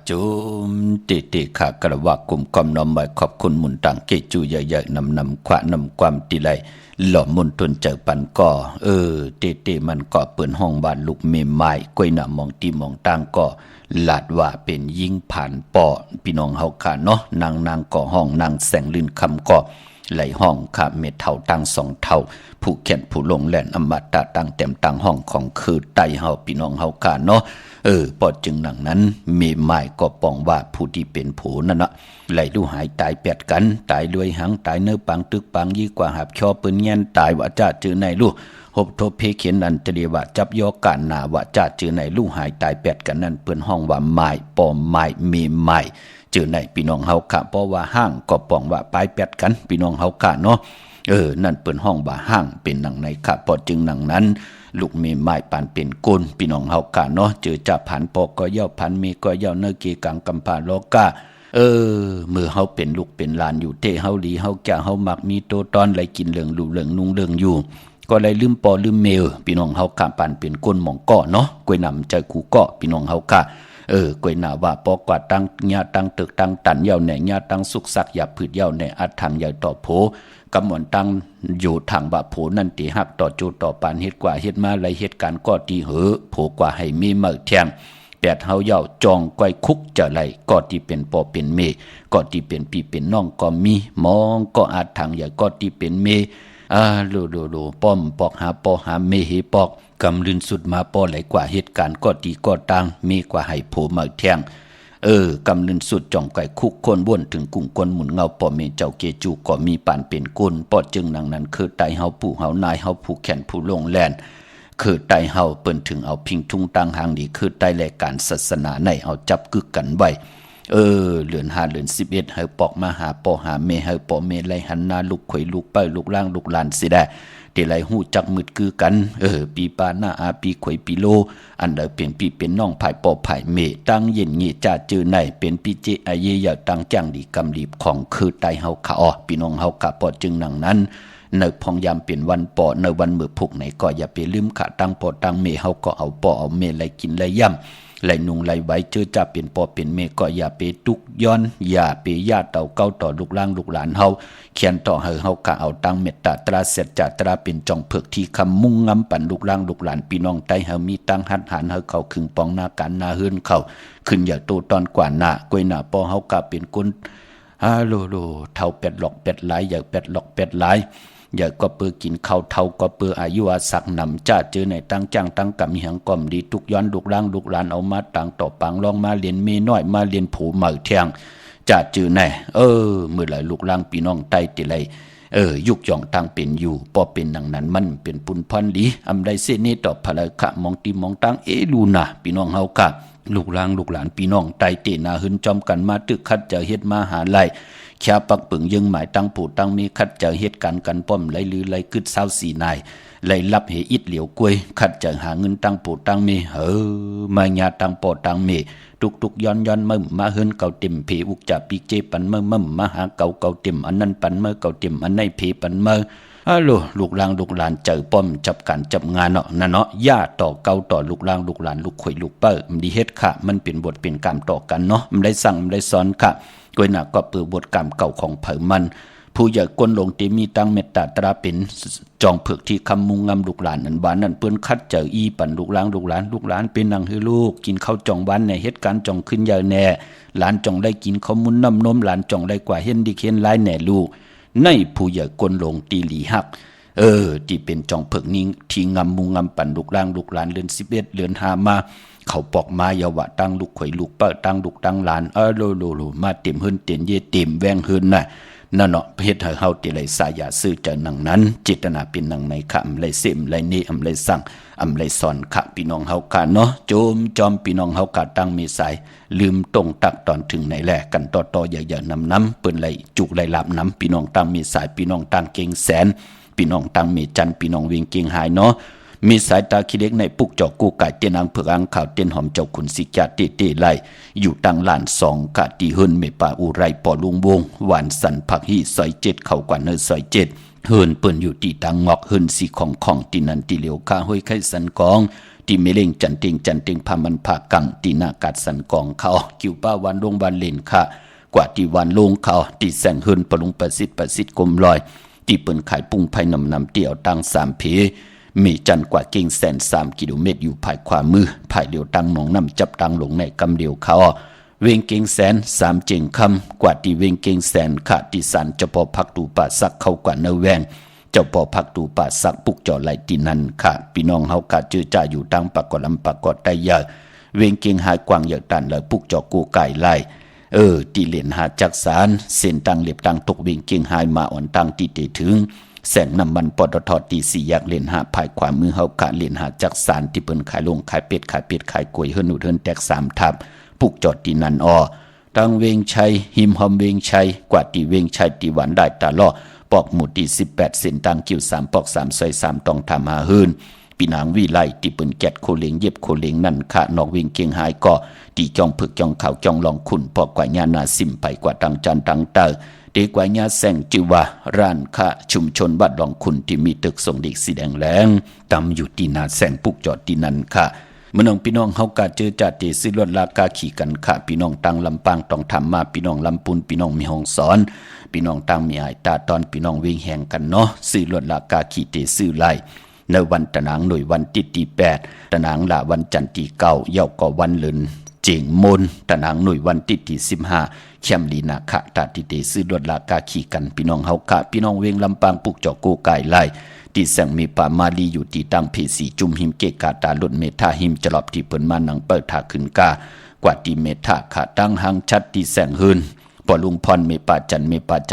จุมติขากระว่ากลุ่มความน้อมไว้ขอบคุณหมุนต่างเกจูใหญ่ๆนำขวานำความติไลหล่อมุนตนเจอปันก่อติมันก็เปิดห้องบ้านลูกเมไม้กวยหน้ามองตีมองต่างก็ลาดว่าเป็นยิ่งผ่านปอพี่น้องเฮาค่ะเนาะนางก่อห้องนางแสงลื่นคำก็ไหลห้องค่ะเม็ดเท่าตั้งสองเท่าผู้เขียนผู้ลงแหลนอมตะตั้งเต็มตั้งห้องของคือไตเฮาพี่น้องเฮาค่ะเนาะปอดจึงหนังนั้นมีหมายก็ปองว่าผู้ที่เป็นผู้นั่นนะไหลดูหายตายแปดกันตายด้วยหังตายเนื้อปังตึกปังยี่กว่าหับชอปืนเงี้ยนตายว่าจ้าจือในลูกหบทบเพเขียนอันตรีว่าจับยอการนาว่าจ้าจือในลูกหายตายแปดกันนั่นเปื้อนห้องว่าหมายปอมหมายมีหมายจือในพี่น้องเฮาค่ะเพราะว่าห้างก็ปองว่าปลายแปดกันพี่น้องเฮาค่ะเนาะนั่นเปิ่นห้องบ่าห้างเป็นหนังในค่ะพอจึงหนังนั้นลูกมีไม้ปานเป็นกุลพี่น้องเฮากะเนาะเจอจับผันปอกก็ย่อผันมีก็ย่อเนกีกังกำพาโลกะมือเฮาเป็นลูกเป็นหลานอยู่เตเฮาลีเฮาแก่เฮามักมีโตตอนไหลกินเหลืองลูเหลืองนุ่งเหลืองอยู่ก็เลยลืมปอลืมเมลพี่น้องเฮากะปานเป็นกุลหม่องเกาะเนาะกวยนำใจคูเกาะพี่น้องเฮากะกวยหน้าว่าปอกว่าตั้งญาตั้งตึกตั้งตันเย่าแหน่ญาตั้งสุกสักอย่าผืดเย่าแหน่อัดทางใหญ่ต่อโผกำมวนตั้งอยู่ทางบะโผนั่นตีหักต่อจูต่อปานเฮ็ดกว่าเฮ็ดมาไรเหตุการณ์ก็ตีเหอโผกว่าให้มีเมื่อแทงแปดเฮาเย่าจองก้อยคุกจะไหลก็ที่เป็นปอเป็นเมก็ที่เป็นปีเป็นน้องก็มีมองก็อาจทางใหญ่ก็ที่เป็นเมโลป้อมปอกหาปอหาเมเฮปอกกำลืนสุดมาปอไหลกว่าเหตุการณ์ก็ตีก็ตังมีกว่าให้โผเมื่อแทงกำลืนสุดจ่องไก่คุกคนบ้วนถึงกุ้งคนหมุนเงาปอเมเจ้าเกจูก็มีปานเป็นกุลปอจึงนางนั้นคือไตเฮาผู้เฮานายเฮาผู้แขนผู้ลงแลนคือไตเฮาเปิ้นถึงเอาพิงทุ่งตังหางดีคือไตแลการศาสนาในเอาจับกึกกันไว้เดือน5เดือน11เฮาปอกมาหาปอหาเมเฮาปอเมไลหันหน้าลูกข่อยลูกเป้ยลูกล่างลูกหลานสิได้เดลัยหู้จักมืดคือกันปีปาหน้าอาปีข่อยปีโลอันเดเป็นปีเป็นน้องภายปอภายเมตั้งเย็นงี้จ่าจือในเป็นปีเจอาเยยาตั้งจ้างดีกำลีบของคือไตเฮาขาอพี่น้องเฮากะปอจึงหนังนั้นในพองยามเป็นวันปอในวันมื้อพุกไหนก็อย่าไปลืมขาตั้งปอตั้งเมเฮาก็เอาปอเอาเมไหลกินไหลย่ำไหลนุงไหลไว้เจอจะเป็นปอเป็นเมก็อย่าไปตุกย้อนอย่าไปญาติเต่าเก้าต่อลูกล่างลูกหลานเฮาเขียนต่อเฮากะเอาตั้งเมตตาตราเสร็จจะตราเป็นจองเผือกที่คำมุ่งงำปั่นลูกล่างลูกหลานพี่น้องไตเฮามีตั้งหัดหานเฮาเข้าขึงปองหน้ากันหน้าเฮือนเข้าขึ้นอย่าโตตอนกว่าหน้ากวยหน้าปอเฮากะเป็นคนโลเท่าเป็ดหลอกเป็ดหลายอย่าเป็ดหลอกเป็ดหลายอย่าก็เปื้อกินข้าวเท่าก็เปื้ออายุอาศักนำจ้าเจอในตั้งจ้างตั้งกำเหียงก่อมดีทุกย้อนลูกล่างลูกหลานเอามาต่างต่อปังลองมาเรียนเมน้อยมาเรียนผูเหมือเทียงจ้าเจอในเมื่อไหร่ลูกล่างพี่น้องไตติไรยุกย่องตั้งเป็นอยู่พอเป็นดังนั้นมันเป็นปุนพันดีอำไดเสนีต่อพละขะมองตีมองตั้งลูนาพี่น้องเฮากะลูกล่างลูกหลานพี่น้องไตเตนาหึนจอมกันมาตึกคัดเจอเฮ็ดมาหาไลแค่ปักปึงยังหมายตั้งผู้ตั้งมีคัดเจอเหตุการณ์กันป้อมไหลลือไหลกึดเศร้าสีนายไหลรับเหอิดเหลียวกล้วยคัดเจอหาเงินตั้งผู้ตั้งมีมาญาตั้งปอตั้งมีตุกย้อนมาเฮินเก่าเต็มเพอุกจะปีเจปันมาหาเก่าเต็มอันนั้นปันเก่าเต็มอันในเพปันลูกล่างลูกหลานเจอป้อมจับการจับงานเนาะย่าต่อเก่าต่อลูกล่างลูกหลานลูกข่อยลูกเป้อมันดีเฮ็ดค่ะมันเป็นบทเป็นกรรมต่อกันเนาะมันได้สั่งมันได้สอนค่ะกวยหน้าก็เปือบทกรรมเก่าของเผอมันผู้ใหญ่ก้นลงที่มีตั้งเมตตาตราเป็นจองเผือกที่คำมุงงำลูกหลานนั้นบ้านนั้นเปิ้นคัดเจออีปั่นลูกหลานเป็นนางให้ลูกกินข้าวจองบ้านในเหตุการณ์จองขึ้นใหญ่แน่หลานจองได้กินข้าวมุนน้ำนมหลานจองได้กว่าเห็นดิเห็นหลายแน่ลูกในผู้ใหญ่ก้นลงตีหลีหักที่เป็นจองเผือกนี้ที่งำมุงงำปั่นลูกหลานเดือน11เดือน5มาเขาปอกมาเยาวะตั้งลูกข่อยลูกเป้อตั้งลูกตั้งหลานโลมาเต็มเฮินเต็มเย่เต็มแวงเฮินน่ะนั่นเนาะเฮ็ดให้เฮาติไหลสายาซื้อเจอหนังนั้นจิตนาเป็นหนังในคำไหลเสมไหลนี้ไหลสั่งไหลสอนค่ะพี่น้องเฮากะเนาะโจมจอมพี่น้องเฮากะตั้งมีสายลืมตรงตักตอนถึงในแลกันต่ออย่านำเปิ้นไหลจุกไหลลาบน้ำพี่น้องตั้งมีสายพี่น้องตั้งเก่งแสนพี่น้องตั้งมีจันพี่น้องเวียงเก่งหายเนาะมีสายตาขี้เล็กในปุกจอกกูไก่เตียนางเผือกอังข่าวเตียนหอมเจ้าขุนสิกาเตไลอยู่ตั้งลาน2กะตีเฮินเมป่าอุไรปอลุงวงหวานสันผักฮีซอย7เข้ากว่าเนอซอย7 เฮินเปิ้นอยู่ตีตังงอกเฮินสีของตีนันตีเหลียวข้าห้อยไข่สันกองตีเมเลงจันเต็งพามันพากังตีนากัดสันกองเขากิวป้าวันลงวันเลนค่ะกว่าตีวันลงเขาตีแสงเฮินปลุงประสิทธิ์กลมลอยตีเปิ้นขายปุ้งไผ่นำเตี่ยวตัง3 เพมีจันกว่าเก่งแสน3 กิโลเมตรอยู่ภายขวามือภายเดียวตังหนองน้ำจับตังลงในกำเดียวเขาเวงเก่งแสน3 เจงคำกว่าตีเวงเก่งแสนขาตีสันเจ้าพ่อพักตูป่าสักเข้ากว่าเนแวงเจ้าพ่อพักตูป่าสักปุกจ่อไหลตีนันค่ะพี่น้องเฮากะเจอจ่าอยู่ตังปากกอลำปากกอดได้ยาเวงเก่งหายกวางอยากตันเลยปุกจ่อกูไก่ไล่ตีเหรียญหาจักสารเส้นตังเล็บตังตกเวงเก่งหายมาอ่อนตังตีเตถึงแสงน้ำมันปตทตี4อยากเล่นหาภายขวามือเฮากะเล่นหาจักสารที่เปิ้นขายลงขายเป็ดขายกล้วยเฮิรนอุดเฮิรนแตก3 ทับปุกจอดตีนันตังเวงชัยหิมหอมเวงชัยกว่าตีเวงชัยตีหวานได้ตาล่อปอกหมุดตี18 เส้นตังกิ้ว3 ปอก3 ซอย3ต้องทำหาเฮิรนปีนางวิไลตีเปิ้นแกดโคเลงเย็บโคเลงนั่นค่ะนอกเวงเกียงหายก็ตีจ้องผึกจ้องเขาจ้องลองขุนปอกกว่าญานาสิมไปกว่าตังจันตังเตอเด็กว่าญาแสงจิวาร้านค้าชุมชนบ้านลองขุนที่มีตึกส่งเด็กสีแดงแรงตำอยู่ตีนาแสงปุกจอดตีนันค่ะเมื่อน้องพี่น้องเฮากะเจอจัดตีซื้อรถลากาขี่กันค่ะพี่น้องตังลำปางต้องทำมาพี่น้องลำปูนพี่น้องมีห้องสอนพี่น้องตังมีอายตาตอนพี่น้องเวงแหงกันเนาะซื้อรถลากาขี่ตีซื้อไล่ในวันตะนางหน่วยวันที่8ตะนางละวันจันทร์ที่9เย้าก็วันเลินเจียงมนตะนางหน่วยวันที่15แคมลีนาคะตาติเตซื้อรถลากาขี่กันพี่น้องเฮากะพี่น้องเวงลำปางปุกจอโกไก่ไล่ที่แสงมีป่ามาลีอยู่ที่ตั้งเพสีจุมหิมเกกาตาลุดเมธาหิมจลอบที่เปิ้นมานังเปิดถาขึ้นกากว่าที่เมธาขาตั้งหังชัดที่แสงหืนพอลุงพรเมปาจั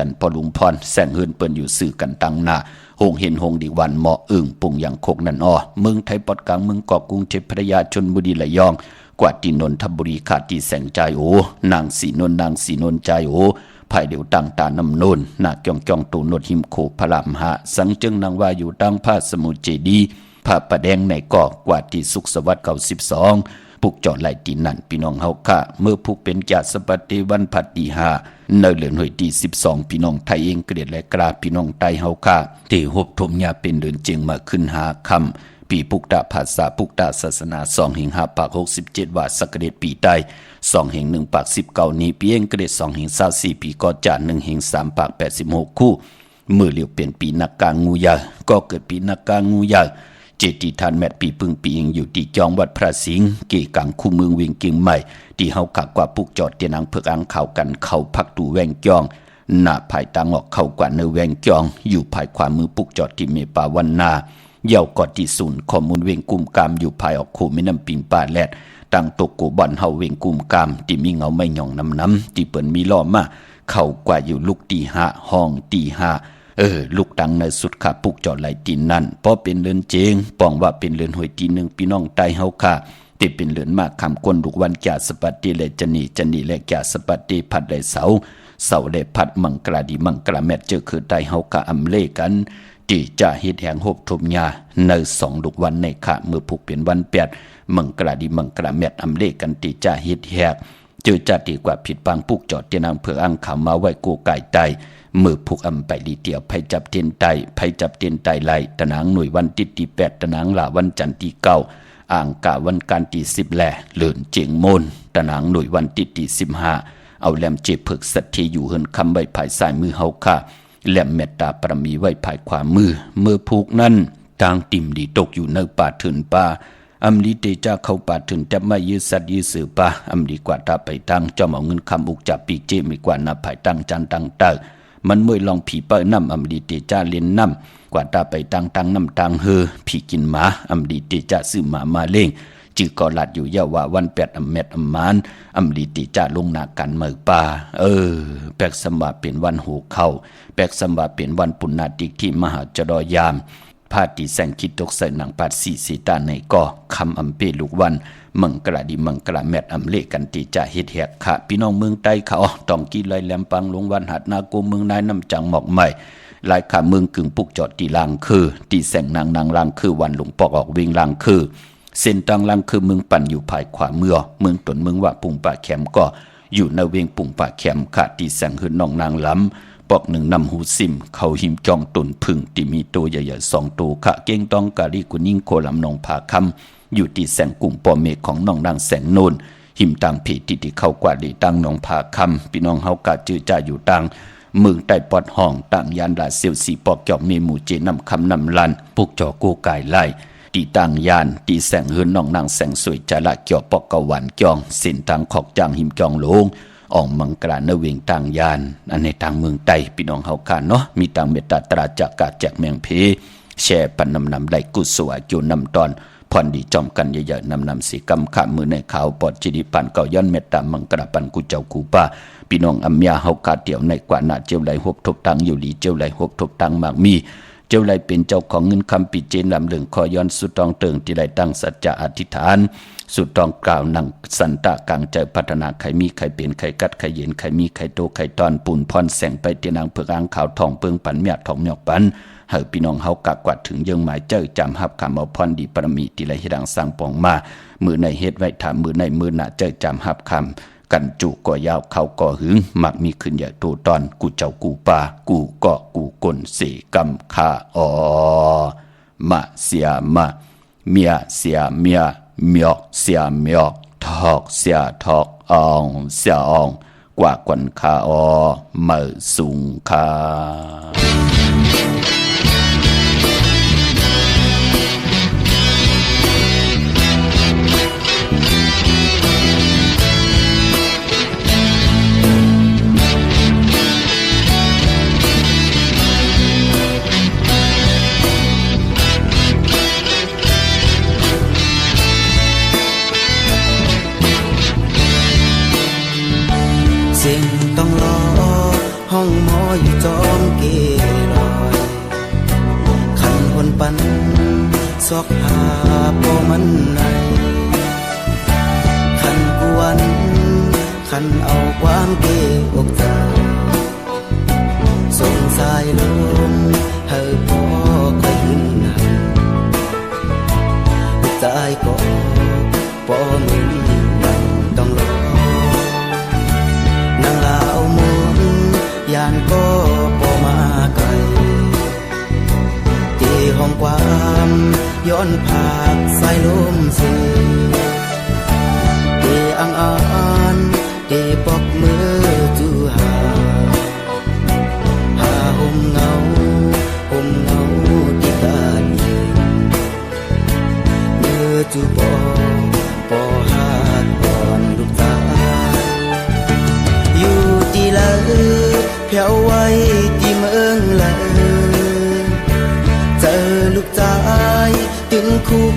นพอลุงพรแสงหืนเปิ้นอยู่สื่อกันตั้งหน้าหงเห็นหงดีวันเหมาะปุ่งอย่างโคกนั่นเมืองไทยปอดกลางเมืองเกาะกรุงเทพพระยาชลบุรีระยองกว่าที่นนทบุรีขาดที่แสงใจนางสีนนใจภายเดียวตั้งตาน้ำโนนหน้าจ้องตูนดหิมโคพระรามหาสังจึงนางว่าอยู่ตั้งผ้าสมุทรเจดีผ้าประแดงในเกาะกว่าที่สุขสวัสดิ์92ปุกจอดไหลตีนั่นพี่น้องเฮาค่ะเมื่อพุกเป็นจาสปฏิวันผัดที่5ในเดือนหวยที่12พี่น้องไทยเองเกลียดและกราพี่น้องไทยเฮาค่ะที่ฮบทมยาเป็นเดือนเจียงมาขึ้น5 ค่ำปีปุกตะภาษาปุกตะศาสนา2 แห่ง5 ปาก67ว่าสักเดชปีใต้2 แห่ง1 ปาก19นี้ปีเองเกรด2 แห่ง24ปีก็จะ1 แห่ง3 ปาก86คู่มือเหลียวเปลี่ยนปีนักกางงูยาก็เกิดปีนักกางงูยาเจติทานแมตปีพึ่งปีเองอยู่ที่จองวัดพระสิงห์เกกังคู่เมืองเวียงเกียงใหม่ที่เฮาขักกว่าปุกจอดเตียนางเพิกอังข่าวกันเข้าพักตูแวงจองหน้าภายตางออกเข้ากว่าเนแวงจองอยู่ภายขวามือปุกจอดที่เมปาวันนาเย่ากอดที่ศูนย์ข้อมูลเวียงกุมกามอยู่ภายออกโคแม่น้ำปิงป่าแลดตั้งตกโกบ่อนเฮาเวียงกุมกามที่มีเงาไม่หย่องน้ำที่เปิ้นมีล้อมาเข้ากว่าอยู่ลูกตี5ห้องตี5ลูกดังในสุดขาปุกจอดไหลตีนนั่นเพราะเป็นเรือนเจงป้องว่าเป็นเรือนหวยตี1พี่น้องไตเฮาค่ะที่เป็นเรือนมากคำก้นลูกวันจ่าสปัตติและจันีและจ่าสปัตติผัดได้เสาได้ผัดมังกราดีมังกราแมทเจอคือไตเฮาค่ะอำเลกันที่จะเฮ็ดแห่งหบทมยาใน2 ลูกวันในค่ะเมื่อผูกเป็นวัน8มังกราดีมังกราแมทอำเลกันที่จะเฮ็ดแหกเจอจะดีกว่าผิดปังปุกจอดเตียนางเพื่ออังขามาไว้กูไก่ไตมือผูกอำไปลีเตียวไผจับเตียนไตไหลตะนางหน่วยวันที่8ตะนางละวันจันทร์ที่9อ่างกะวันการที่10แลเลื่อนเจียงโมนตะนางหน่วยวันที่15เอาแหลมเจ็บผึกสัตที่อยู่เฮินคำไว้ภายซ้ายมือเฮาค่ะแหลมเมตตาปรมีไว้ภายขวามือผูกนั้นทางติ่มดีตกอยู่ในป่าเถินป่าอำลีเตจ้าเข้าป่าถึงแต่ไม่ยืดสัตว์ยืดสือป่าอำลีกว่าตาไปตั้งจอมเอาเงินคำอุกจับปีเจไม่กว่านาภายตั้งจันตั้งเตอมันมวยลองผีเปิ้นน้ำอำลีเตจ้าเลียนน้ำกว่าตาไปตั้งน้ำตังผีกินหมาอำลีเตจ้าซื้อหมาเล่งจือกอลัดอยู่ยาว่าวัน8อำเม็ดอำมานอำลีเตจ้าลงนากันเมือป่าแปลกสมบัติเป็นวันหูเข้าแปลกสมบัติเป็นวันปุณณาติที่มหาจรยามพาติแสงคิดตกใส่หนังปาดสีตาในก่อคำอำเปลูกวันมังกระดีมังกระแมดอำเลกันติจะเฮ็ดแหกค่ะพี่น้องเมืองใต้เขาต้องกีไลแหลมปังลงวันหัดนาโกเมืองนายน้ำจังหมอกใหม่ลายขาเมืองกึ่งปุกจอดตีลางคือตีแสงนางลางคือวันหลวงปอกออกวิ่งลางคือเส้นตังลางคือเมืองปั่นอยู่ภายขวาเมืองตนเมืองว่าปุ่งป่าแคมก็อยู่ในเวียงปุ่งป่าแคมค่ะตีแสงหืนน้องนางล้ำ ปอกหนึ่งนำหูซิมเขาหิมจองตุนพึ่งที่มีตัวใหญ่ๆ2ตัวขะเก้งต้องกาลีกุนิ่งโคลำนองผาคำอยู่ที่แสงกลุ่มปอเมฆของน้องดังแสงโนนหิมต่างผีที่เข้ากว่าดีตั้งนองผาคำพี่น้องเฮากะจื้อจ่าอยู่ต่างเมืองใต้ปอดห้องต่างยานลาเซียวสีปอกจอกมีหมู่เจนำคำนำลันพวกจอกูกายไล่ตีต่างยานตีแสงเฮือนน้องนางแสงสวยจาละเกี่ยวปอกกะหวันจองเส้นทางขอกจางหิมจองโลงออกมังกราเนเวงต่างยานอันในทางเมืองใต้พี่น้องเฮาคานเนาะมีต่างเมตตาตราจากกาแจกเมืองเพแช่ปันนำได้กุศลโยนำตอนพรดีจอมกันใหญ่ๆนำสีกำขามือในข่าวปอดจิริปันเก่าย้อนเมตตามังกราปันกุเจ้ากูป้าพี่น้องอัมยาเฮากาเตียวในกว่านาเจียวไหลหบทบตังอยู่หลีเจียวไหลหบทบตังมากมีเจ้าไหลเป็นเจ้าของเงินคำปีเจนลำเหลืองคอย้อนสุดตองเติงที่ไหลตั้งสัจจะอธิษฐานสุดตองกล่าวนังสันตะกลางใจพัฒนาใครมีใครเป็นใครกัดใครเย็นใครมีใครโตใครตอนปุ่นพรแสงไปเตียนางเผือกอ่างขาวทองเปิงปันเมียทองเมียปันเฮาพี่น้องเฮากะกวัดถึงยังหมายเจ้าจำหับคำเอาพรดีปรมีที่ไหลเฮดังสร้างปองมามือในเฮ็ดไว้ถามมือในมือหน้าเจ้าจำหับคำกันจุก่อยาวเขาก่อหึงมักมีขึ้นใหญ่โตตอนกูเจ้ากูป่ากูเกาะกูกลเสกำคาอมาเสียมาเมียเสียเมียเมียเสียเมียทอกเสียทอกอองเสียอองกว่ากันคาอมาสุงคาสิ่งต้องรอห้องหมออยู่จอมเกลอยขันคนปันซอกหาพอมันไหนขันกวนขันเอาความเกอกใจสงสายลมเฮาพอคอยขึ้นหันใจก็พอมึงต้องรอนางลาวมุนยานก็พอมาไกลที่ห้องความย้อนผากสายลมเสียที่อังอานที่ปอกมือจูหาห่มเงาที่ตาดีมือจูปอหาดอ่อนลูกตาอยู่ที่เลยเพียวไว้ที่เมืองเลยเจอลูกชายถึงคุก